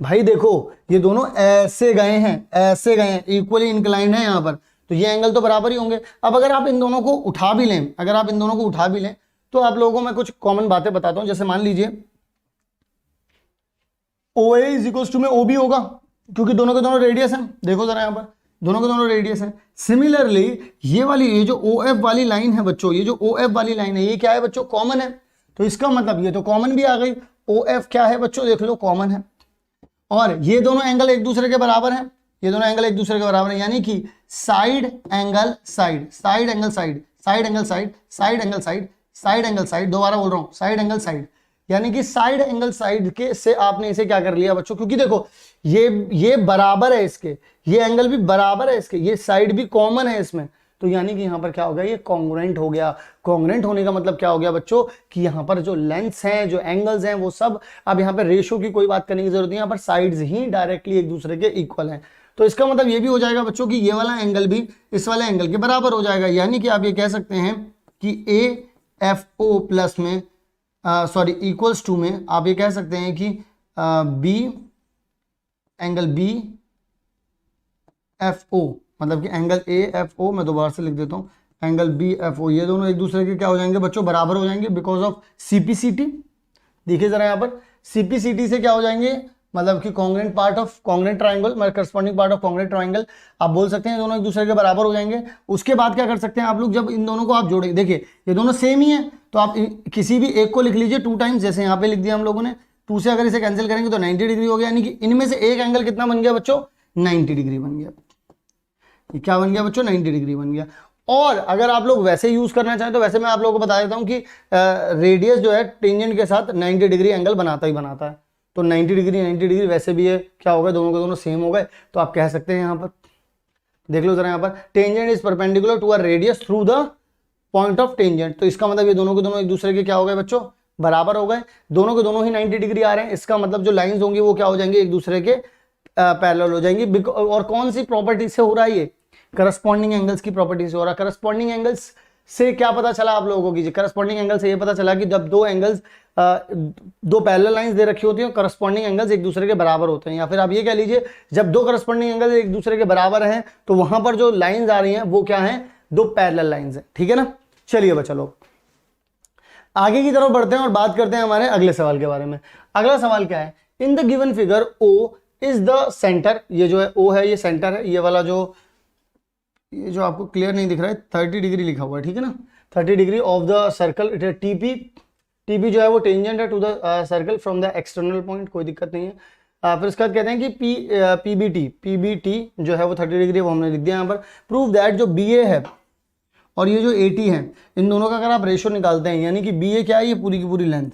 भाई देखो ये दोनों ऐसे गए हैं, इक्वली इंक्लाइंड है यहाँ पर, तो ये एंगल तो बराबर ही होंगे। अब अगर आप इन दोनों को उठा भी लें, तो आप लोगों को मैं कुछ कॉमन बातें बताता हूं। जैसे मान लीजिए OA इज इक्वल टू में OB होगा, क्योंकि दोनों के दोनों रेडियस हैं। देखो जरा यहाँ पर दोनों के दोनों रेडियस हैं। सिमिलरली ये जो OF वाली लाइन है बच्चों, ये जो OF वाली लाइन है ये क्या है बच्चों, कॉमन है। तो इसका मतलब ये तो कॉमन भी आ गई, OF क्या है बच्चों, देख लो कॉमन है। और ये दोनों एंगल एक दूसरे के बराबर हैं, यानी कि साइड एंगल साइड, दोबारा बोल रहा हूं साइड एंगल साइड। यानी कि साइड एंगल साइड के से आपने इसे क्या कर लिया बच्चों, क्योंकि देखो ये बराबर है इसके, ये एंगल भी बराबर है इसके, ये साइड भी कॉमन है इसमें, तो यानी कि यहां पर क्या हो गया, ये कॉन्ग्रुएंट हो गया। कॉन्ग्रुएंट होने का मतलब क्या हो गया बच्चों कि यहां पर जो लेंथ्स हैं, जो एंगल्स हैं, वो सब, अब यहां पर रेशियो की कोई बात करने की जरूरत नहीं, यहां पर साइड्स ही डायरेक्टली एक दूसरे के इक्वल हैं। तो इसका मतलब ये भी हो जाएगा बच्चों कि ये वाला एंगल भी इस वाले एंगल के बराबर हो जाएगा। यानी कि आप ये कह सकते हैं कि AFO प्लस में सॉरी इक्वल्स टू में आप ये कह सकते हैं कि बी एंगल BFO, मतलब कि एंगल AFO, मैं दोबारा से लिख देता हूँ, एंगल BFO, ये दोनों एक दूसरे के क्या हो जाएंगे बच्चों, बराबर हो जाएंगे बिकॉज ऑफ CPCT। देखिए जरा यहाँ पर CPCT से क्या हो जाएंगे, मतलब कि congruent part of congruent triangle, मतलब corresponding part of congruent triangle, आप बोल सकते हैं दोनों एक दूसरे के बराबर हो जाएंगे। उसके बाद क्या कर सकते हैं आप लोग, जब इन दोनों को आप जोड़ेंगे, देखिए ये दोनों सेम ही है, तो आप किसी भी एक को लिख लीजिए 2 टाइम्स, जैसे यहाँ पे लिख दिया हम लोगों ने, 2 से अगर इसे कैंसिल करेंगे तो 90 डिग्री हो गया, यानी कि इनमें से एक एंगल कितना बन गया बच्चों, 90 डिग्री बन गया। ये क्या बन गया बच्चों, 90 डिग्री बन गया। और अगर आप लोग वैसे यूज करना चाहें तो वैसे मैं आप लोगों को बता देता हूं कि रेडियस जो है टेंजेंट के साथ 90 डिग्री एंगल बनाता ही बनाता है, तो 90 डिग्री वैसे भी है, क्या हो गए, दोनों के दोनों सेम हो गए, तो आप कह सकते हैं यहाँ पर देख लो जरा, यहाँ पर tangent is perpendicular to a radius through the point of tangent, तो इसका मतलब ये दोनों के दोनों एक दूसरे के क्या हो गए बच्चों, बराबर हो गए, दोनों के दोनों ही 90 डिग्री आ रहे हैं, इसका मतलब जो लाइंस होंगी वो क्या हो जाएंगे, एक दूसरे के पैरेलल हो जाएंगी। और कौन सी प्रॉपर्टी से हो रहा है ये, करस्पॉन्डिंग एंगल्स की प्रॉपर्टी से हो रहा है। करस्पॉन्डिंग एंगल्स से क्या पता चला आप लोगों को, करस्पॉन्डिंग एंगल से ये पता चला कि जब दो एंगल्स, दो पैरेलल लाइंस दे रखी होती हैं, करस्पॉन्डिंग एंगल्स एक दूसरे के बराबर होते हैं, या फिर आप ये कह लीजिए जब दो करस्पॉन्डिंग एंगल्स एक दूसरे के बराबर हैं तो वहां पर जो लाइंस आ रही हैं वो क्या हैं, दो पैरेलल लाइंस हैं, ठीक है ना। चलिए बच्चा लोग आगे की तरफ बढ़ते हैं और बात करते हैं हमारे अगले सवाल के बारे में। अगला सवाल क्या है, इन the given figure O is the centre, ये जो है O है ये सेंटर है, ये वाला ये जो आपको क्लियर नहीं दिख रहा है 30 डिग्री लिखा हुआ है, ठीक है ना, 30 degree of the circle, it है TP जो है वो टेंजेंट है to the circle from the external point, कोई दिक्कत नहीं है। फिर उसके बाद कहते हैं कि PBT जो है वो 30 डिग्री, वो हमने लिख दिया यहाँ पर। प्रूव दैट जो BA है और ये जो AT है, इन दोनों का अगर आप रेशियो निकालते हैं, यानी कि BA क्या है, ये पूरी की पूरी लेंथ,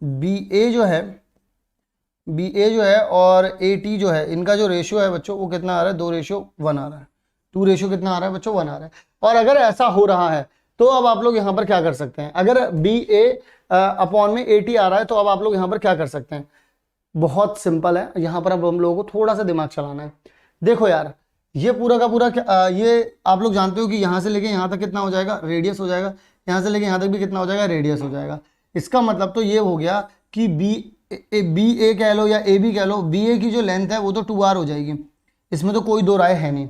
BA जो है और AT जो है, इनका जो रेशियो है बच्चों वो कितना आ रहा है, 2:1 आ रहा है, 2 रेशियो कितना आ रहा है बच्चों, 1 आ रहा है। और अगर ऐसा हो रहा है तो अब आप लोग यहाँ पर क्या कर सकते हैं, अगर BA अपॉन में AT आ रहा है तो अब आप लोग यहाँ पर क्या कर सकते हैं, बहुत सिंपल है, यहाँ पर अब हम लोगों को थोड़ा सा दिमाग चलाना है। देखो यार ये पूरा का पूरा ये आप लोग जानते हो कि यहाँ से लेके यहाँ तक कितना हो जाएगा, रेडियस हो जाएगा, यहाँ से लेके यहाँ तक भी कितना हो जाएगा, रेडियस हो जाएगा। इसका मतलब तो ये हो गया कि BA कह लो या AB कह लो, BA की जो लेंथ है वो तो 2R हो जाएगी, इसमें तो कोई दो राय है नहीं,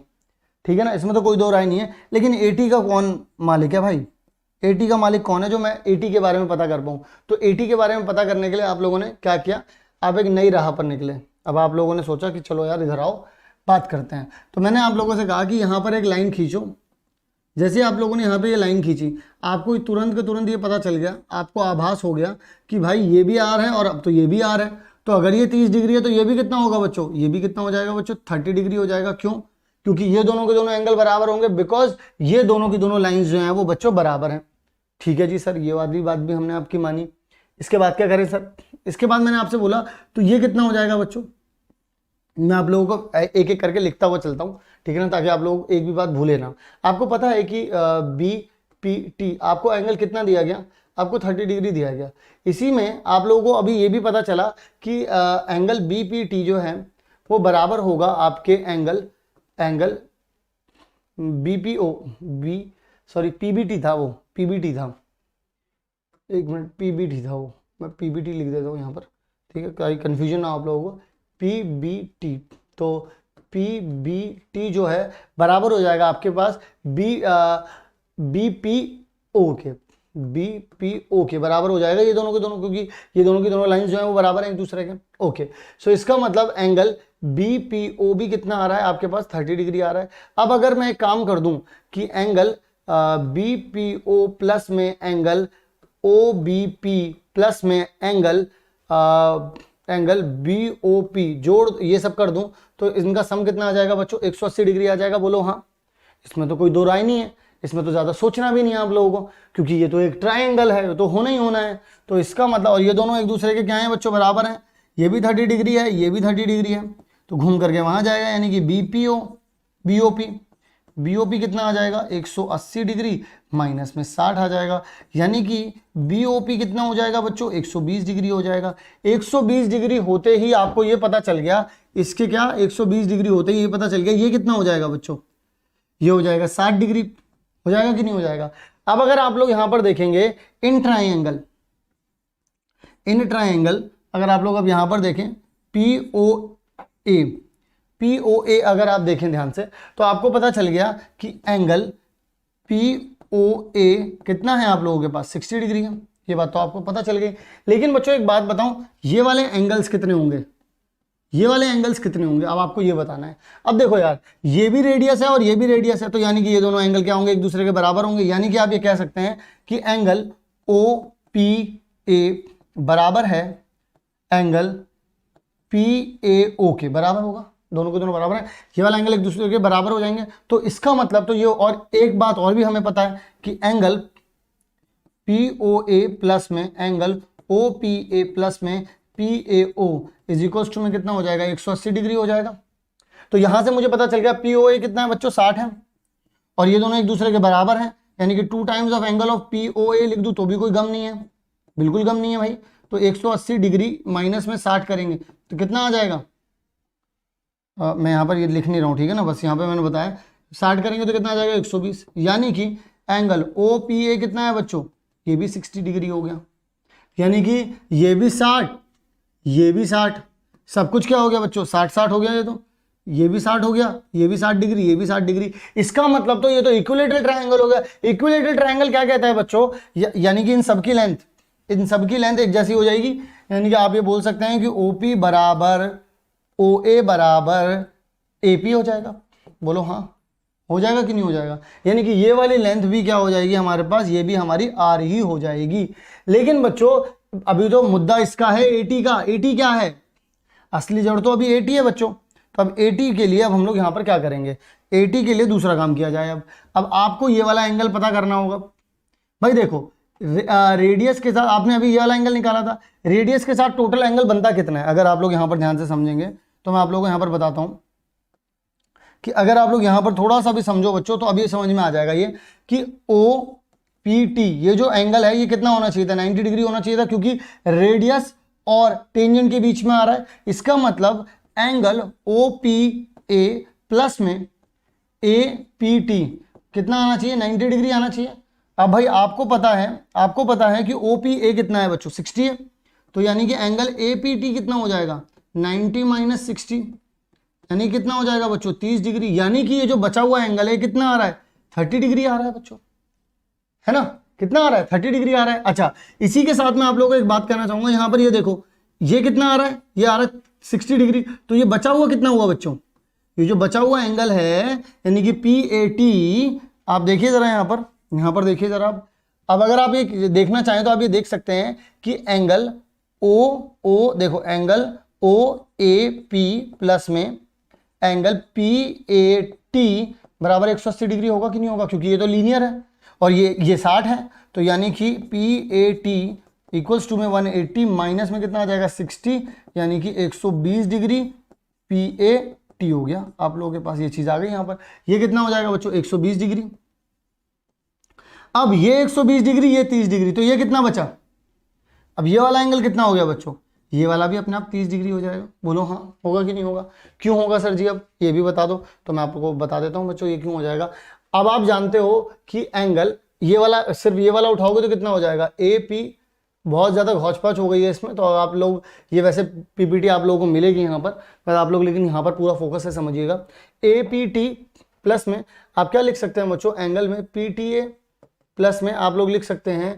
ठीक है ना, इसमें तो कोई दो राय नहीं है। लेकिन AT का कौन मालिक है भाई, AT का मालिक कौन है जो मैं AT के बारे में पता कर पाऊँ। तो AT के बारे में पता करने के लिए आप लोगों ने क्या किया, आप एक नई राह पर निकले। अब आप लोगों ने सोचा कि चलो यार इधर आओ बात करते हैं, तो मैंने आप लोगों से कहा कि यहाँ पर एक लाइन खींचो। जैसे आप लोगों ने यहाँ पे ये लाइन खींची, आपको तुरंत के तुरंत ये पता चल गया, आपको आभास हो गया कि भाई ये भी R है और अब तो ये भी R है, तो अगर ये 30 डिग्री है तो ये भी कितना होगा बच्चों, ये भी कितना हो जाएगा बच्चों, 30 डिग्री हो जाएगा। क्यों, क्योंकि ये दोनों के दोनों एंगल बराबर होंगे, बिकॉज ये दोनों की दोनों लाइंस जो हैं वो बच्चों बराबर हैं। ठीक है जी सर, ये वाली बात भी हमने आपकी मानी। इसके बाद क्या करें सर, इसके बाद मैंने आपसे बोला तो ये कितना हो जाएगा बच्चों, मैं आप लोगों को एक एक करके लिखता हुआ चलता हूँ, ठीक है ना, ताकि आप लोग एक भी बात भूले ना। आपको पता है कि BPT आपको एंगल कितना दिया गया, आपको 30 डिग्री दिया गया। इसी में आप लोगों को अभी ये भी पता चला कि एंगल BPT जो है वो बराबर होगा आपके एंगल PBT था, वो PBT था, एक मिनट, PBT था वो, मैं PBT लिख देता हूँ यहाँ पर, ठीक है, कोई कन्फ्यूजन ना आप लोगों को। PBT, तो PBT जो है बराबर हो जाएगा आपके पास BPO के बराबर हो जाएगा, ये दोनों के दोनों, क्योंकि ये दोनों की दोनों लाइंस जो है वो बराबर हैं एक दूसरे के। ओके, सो इसका मतलब एंगल BPO भी कितना आ रहा है आपके पास, 30 डिग्री आ रहा है। अब अगर मैं एक काम कर दूं कि एंगल BPO प्लस में एंगल OBP प्लस में एंगल BOP जोड़ ये सब कर दूं तो इनका सम कितना आ जाएगा बच्चों, 180 डिग्री आ जाएगा। बोलो हाँ, इसमें तो कोई दो राय नहीं है, इसमें तो ज़्यादा सोचना भी नहीं है आप लोगों को, क्योंकि ये तो एक ट्राइंगल है, तो होना ही होना है। तो इसका मतलब, और ये दोनों एक दूसरे के क्या हैं बच्चों, बराबर हैं। ये भी 30 डिग्री है, ये भी 30 डिग्री है, तो घूम करके वहाँ जाएगा, यानी कि बीओपी कितना आ जाएगा 180 डिग्री, माइनस में 60 आ जाएगा, यानी कि बीओपी कितना हो जाएगा बच्चों 120 डिग्री हो जाएगा। 120 डिग्री होते ही आपको ये पता चल गया, इसके क्या 120 डिग्री होते ही ये पता चल गया ये कितना हो जाएगा बच्चों, ये हो जाएगा 60 डिग्री, हो जाएगा कि नहीं हो जाएगा। अब अगर आप लोग यहां पर देखेंगे इन ट्राइंगल अगर आप लोग अब यहां पर देखें पीओए अगर आप देखें ध्यान से, तो आपको पता चल गया कि एंगल पीओए कितना है आप लोगों के पास 60 डिग्री है, ये बात तो आपको पता चल गई। लेकिन बच्चों एक बात बताऊं, ये वाले एंगल्स कितने होंगे, अब आपको ये बताना है। अब देखो यार, ये भी रेडियस है और ये भी रेडियस है, तो यानी कि ये दोनों एंगल क्या होंगे, एक दूसरे के बराबर होंगे, यानी कि आप ये कह सकते हैं कि एंगल ओ पी ए बराबर है एंगल पी ए ओ के बराबर होगा, दोनों के दोनों बराबर है, ये वाला एंगल एक दूसरे के बराबर हो जाएंगे। तो इसका मतलब तो ये, और एक बात और भी हमें पता है कि angle P O A plus में angle O P A plus में P A O is equal to में कितना हो जाएगा 180 डिग्री हो जाएगा। तो यहां से मुझे पता चल गया पी ओ ए कितना है बच्चों 60 है, और ये दोनों एक दूसरे के बराबर हैं, यानी कि 2 times of angle of P O A लिख दूं तो भी कोई गम नहीं है, बिल्कुल गम नहीं है भाई। तो 180 डिग्री माइनस में 60 करेंगे तो कितना आ जाएगा, मैं यहाँ पर ये लिख नहीं रहा हूँ, ठीक है ना, बस यहाँ पे मैंने बताया 60 करेंगे तो कितना आ जाएगा 120, यानी कि एंगल ओ पी ए कितना है बच्चों, ये भी 60 डिग्री हो गया, यानी कि ये भी 60, ये भी 60, सब कुछ क्या हो गया बच्चों 60-60 हो गया, ये तो ये भी 60 हो गया, ये भी 60 डिग्री, ये भी 60 डिग्री। इसका मतलब तो ये तो इक्विलेटरल ट्रायंगल हो गया। इक्विलेटरल ट्रायंगल क्या कहता है बच्चों, यानी कि इन सबकी लेंथ एक जैसी हो जाएगी, यानी कि आप ये बोल सकते हैं कि ओपी बराबर ओ ए बराबर एपी हो जाएगा। बोलो हाँ, हो जाएगा कि नहीं हो जाएगा, यानी कि ये वाली लेंथ भी क्या हो जाएगी हमारे पास, ये भी हमारी आर ही हो जाएगी। लेकिन बच्चों अभी तो मुद्दा इसका है एटी का, एटी क्या है, असली जड़ तो अभी एटी है बच्चों। तो अब एटी के लिए अब हम लोग यहाँ पर क्या करेंगे, एटी के लिए दूसरा काम किया जाए। अब आपको ये वाला एंगल पता करना होगा भाई। देखो रेडियस के साथ आपने अभी ये वाला एंगल निकाला था, रेडियस के साथ टोटल एंगल बनता कितना है, अगर आप लोग यहाँ पर ध्यान से समझेंगे तो मैं आप लोगों को यहाँ पर बताता हूँ कि अगर आप लोग यहाँ पर थोड़ा सा भी समझो बच्चों तो अभी समझ में आ जाएगा ये कि ओ पी टी ये जो एंगल है ये कितना होना चाहिए था, 90 डिग्री होना चाहिए था, क्योंकि रेडियस और टेंजेंट के बीच में आ रहा है। इसका मतलब angle O P A plus में ए पी टी कितना आना चाहिए, 90 डिग्री आना चाहिए। अब भाई आपको पता है कि ओ पी ए कितना है बच्चों 60 है, तो यानी कि एंगल ए पी टी कितना हो जाएगा 90 माइनस 60, यानी कितना हो जाएगा बच्चों 30 डिग्री, यानी कि ये जो बचा हुआ एंगल है कितना आ रहा है 30 डिग्री आ रहा है बच्चों, है ना, कितना आ रहा है 30 डिग्री आ रहा है। अच्छा, इसी के साथ मैं आप लोगों को एक बात कहना चाहूंगा, यहाँ पर ये देखो ये कितना आ रहा है, ये आ रहा है 60 डिग्री, तो ये बचा हुआ कितना हुआ बच्चों, ये जो बचा हुआ एंगल है यानी कि पी ए टी, आप देखिए जरा यहाँ पर देखिए जरा। अब अगर आप ये देखना चाहें तो आप ये देख सकते हैं कि एंगल ओ देखो angle O A P plus में एंगल पी ए टी बराबर 180 डिग्री होगा कि नहीं होगा, क्योंकि ये तो लीनियर है और ये 60 है, तो यानी कि P A T equals to में 180 माइनस में कितना आ जाएगा 60, यानी कि 120 डिग्री पी ए टी हो गया। आप लोगों के पास ये चीज आ गई यहाँ पर, ये कितना हो जाएगा बच्चों 120 डिग्री। अब ये 120 डिग्री, ये 30 डिग्री, तो ये कितना बचा, अब ये वाला एंगल कितना हो गया बच्चों, ये वाला भी अपने आप 30 डिग्री हो जाएगा। बोलो हाँ, होगा कि नहीं होगा, क्यों होगा सर जी, अब ये भी बता दो। तो मैं आपको बता देता हूँ बच्चों ये क्यों हो जाएगा। अब आप जानते हो कि एंगल ये वाला, सिर्फ ये वाला उठाओगे तो कितना हो जाएगा ए पी, बहुत ज़्यादा घौच पाच हो गई है इसमें, तो आप लोग ये वैसे पीपीटी आप लोगों को मिलेगी यहाँ पर आप लोग, लेकिन यहाँ पर पूरा फोकस है समझिएगा। ए पी टी प्लस में आप क्या लिख सकते हैं बच्चों, एंगल में पी टी ए प्लस में आप लोग लिख सकते हैं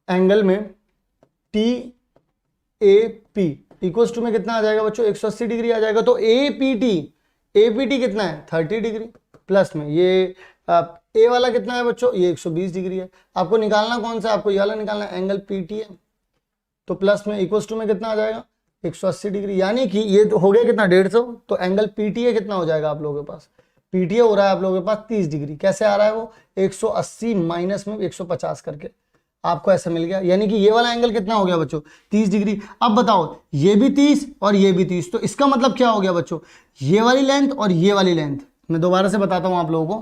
एंगल में T A P equals to में कितना आ जाएगा बच्चों 180 डिग्री आ जाएगा। तो ए पी टी कितना है 30 डिग्री प्लस में ये ए वाला कितना है बच्चों, ये 120 डिग्री है। आपको निकालना कौन सा, आपको ये वाला निकालना है एंगल पी टी है, तो प्लस में इक्वल्स टू में कितना आ जाएगा 180 डिग्री, यानी कि ये तो हो गया कितना 150, तो एंगल पी टी है कितना हो जाएगा आप लोगों के पास पीटीए हो रहा है आप लोगों के पास 30 डिग्री। कैसे आ रहा है वो? 180 माइनस में 150 करके आपको ऐसा मिल गया, यानी कि ये वाला एंगल कितना हो गया बच्चों? 30 डिग्री। अब बताओ, ये भी 30 और ये भी 30, तो इसका मतलब क्या हो गया बच्चों? ये वाली लेंथ और ये वाली लेंथ, मैं दोबारा से बताता हूँ आप लोगों को,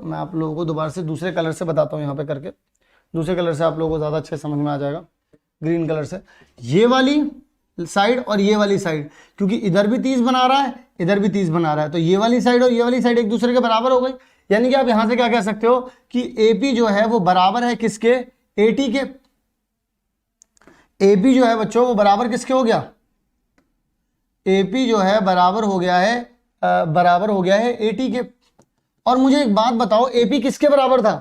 मैं आप लोगों को दोबारा से दूसरे कलर से बताता हूँ यहाँ पे करके, दूसरे कलर से आप लोगों को ज़्यादा अच्छे समझ में आ जाएगा, ग्रीन कलर से। ये वाली साइड और ये वाली साइड, क्योंकि इधर भी 30 बना रहा है, इधर भी 30 बना रहा है, तो ये वाली साइड और ये वाली साइड एक दूसरे के बराबर हो गई। यानी कि आप यहां से क्या कह सकते हो कि AP जो है वो बराबर है किसके? AT के। AP जो है बच्चों वो बराबर किसके हो गया? AP जो है बराबर हो गया है AT के। और मुझे एक बात बताओ, AP किसके बराबर था?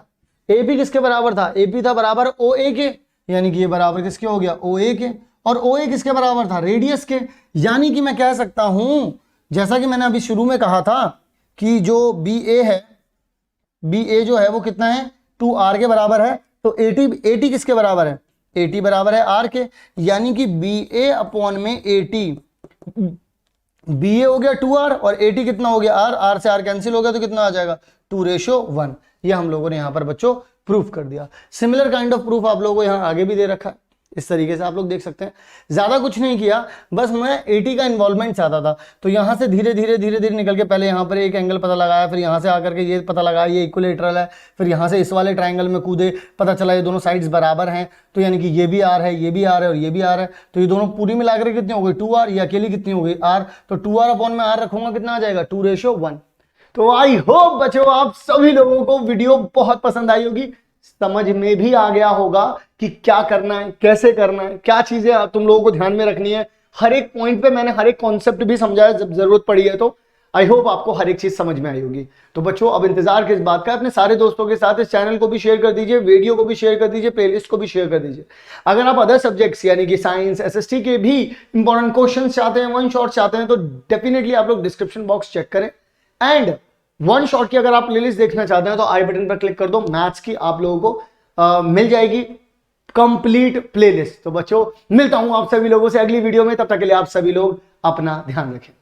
AP किसके बराबर था? AP था बराबर OA के, यानी कि ये बराबर किसके हो गया? OA के। और OA किसके बराबर था? रेडियस के। यानी कि मैं कह सकता हूं, जैसा कि मैंने अभी शुरू में कहा था कि जो BA है, BA जो है वो कितना है? 2R के बराबर है। तो AT किसके बराबर है? AT बराबर है R के, यानी कि BA अपॉन में AT, BA हो गया 2R और AT कितना हो गया? R से R कैंसिल हो गया, तो कितना आ जाएगा? 2:1। ये हम लोगों ने यहां पर बच्चों प्रूफ कर दिया। सिमिलर काइंड ऑफ प्रूफ आप लोगों को यहां आगे भी दे रखा है, इस तरीके से आप लोग देख सकते हैं। ज्यादा कुछ नहीं किया, बस मैं AT का इन्वॉल्वमेंट चाहता था, तो यहां से धीरे धीरे निकल के पहले यहां पर एक एंगल पता लगाया, फिर यहां से आकर के ये पता लगाया ये इक्विलेटरल है, फिर यहां से इस वाले ट्राइंगल में कूदे, पता चला ये दोनों साइड्स बराबर हैं, तो यानी कि ये भी R है, ये भी R है और ये भी R है, तो ये दोनों पूरी मिलाकर कितनी हो गई? 2R। ये अकेली कितनी हो गई? R। तो 2R अपॉन में R रखूंगा, कितना आ जाएगा? 2:1। तो आई होप बच्चों आप सभी लोगों को वीडियो बहुत पसंद आई होगी, समझ में भी आ गया होगा कि क्या करना है, कैसे करना है, क्या चीजें तुम लोगों को ध्यान में रखनी है। हर एक पॉइंट पे मैंने हर एक कॉन्सेप्ट भी समझाया जब जरूरत पड़ी है, तो आई होप आपको हर एक चीज समझ में आई होगी। तो बच्चों अब इंतजार किस बात का? अपने सारे दोस्तों के साथ इस चैनल को भी शेयर कर दीजिए, वीडियो को भी शेयर कर दीजिए, प्लेलिस्ट को भी शेयर कर दीजिए। अगर आप अदर सब्जेक्ट्स यानी कि साइंस, SST के भी इंपॉर्टेंट क्वेश्चन चाहते हैं, वन शॉट चाहते हैं, तो डेफिनेटली आप लोग डिस्क्रिप्शन बॉक्स चेक करें। एंड वन शॉट की अगर आप प्लेलिस्ट देखना चाहते हैं तो आई बटन पर क्लिक कर दो, मैथ्स की आप लोगों को मिल जाएगी कंप्लीट प्लेलिस्ट। तो बच्चों मिलता हूं आप सभी लोगों से अगली वीडियो में, तब तक के लिए आप सभी लोग अपना ध्यान रखें।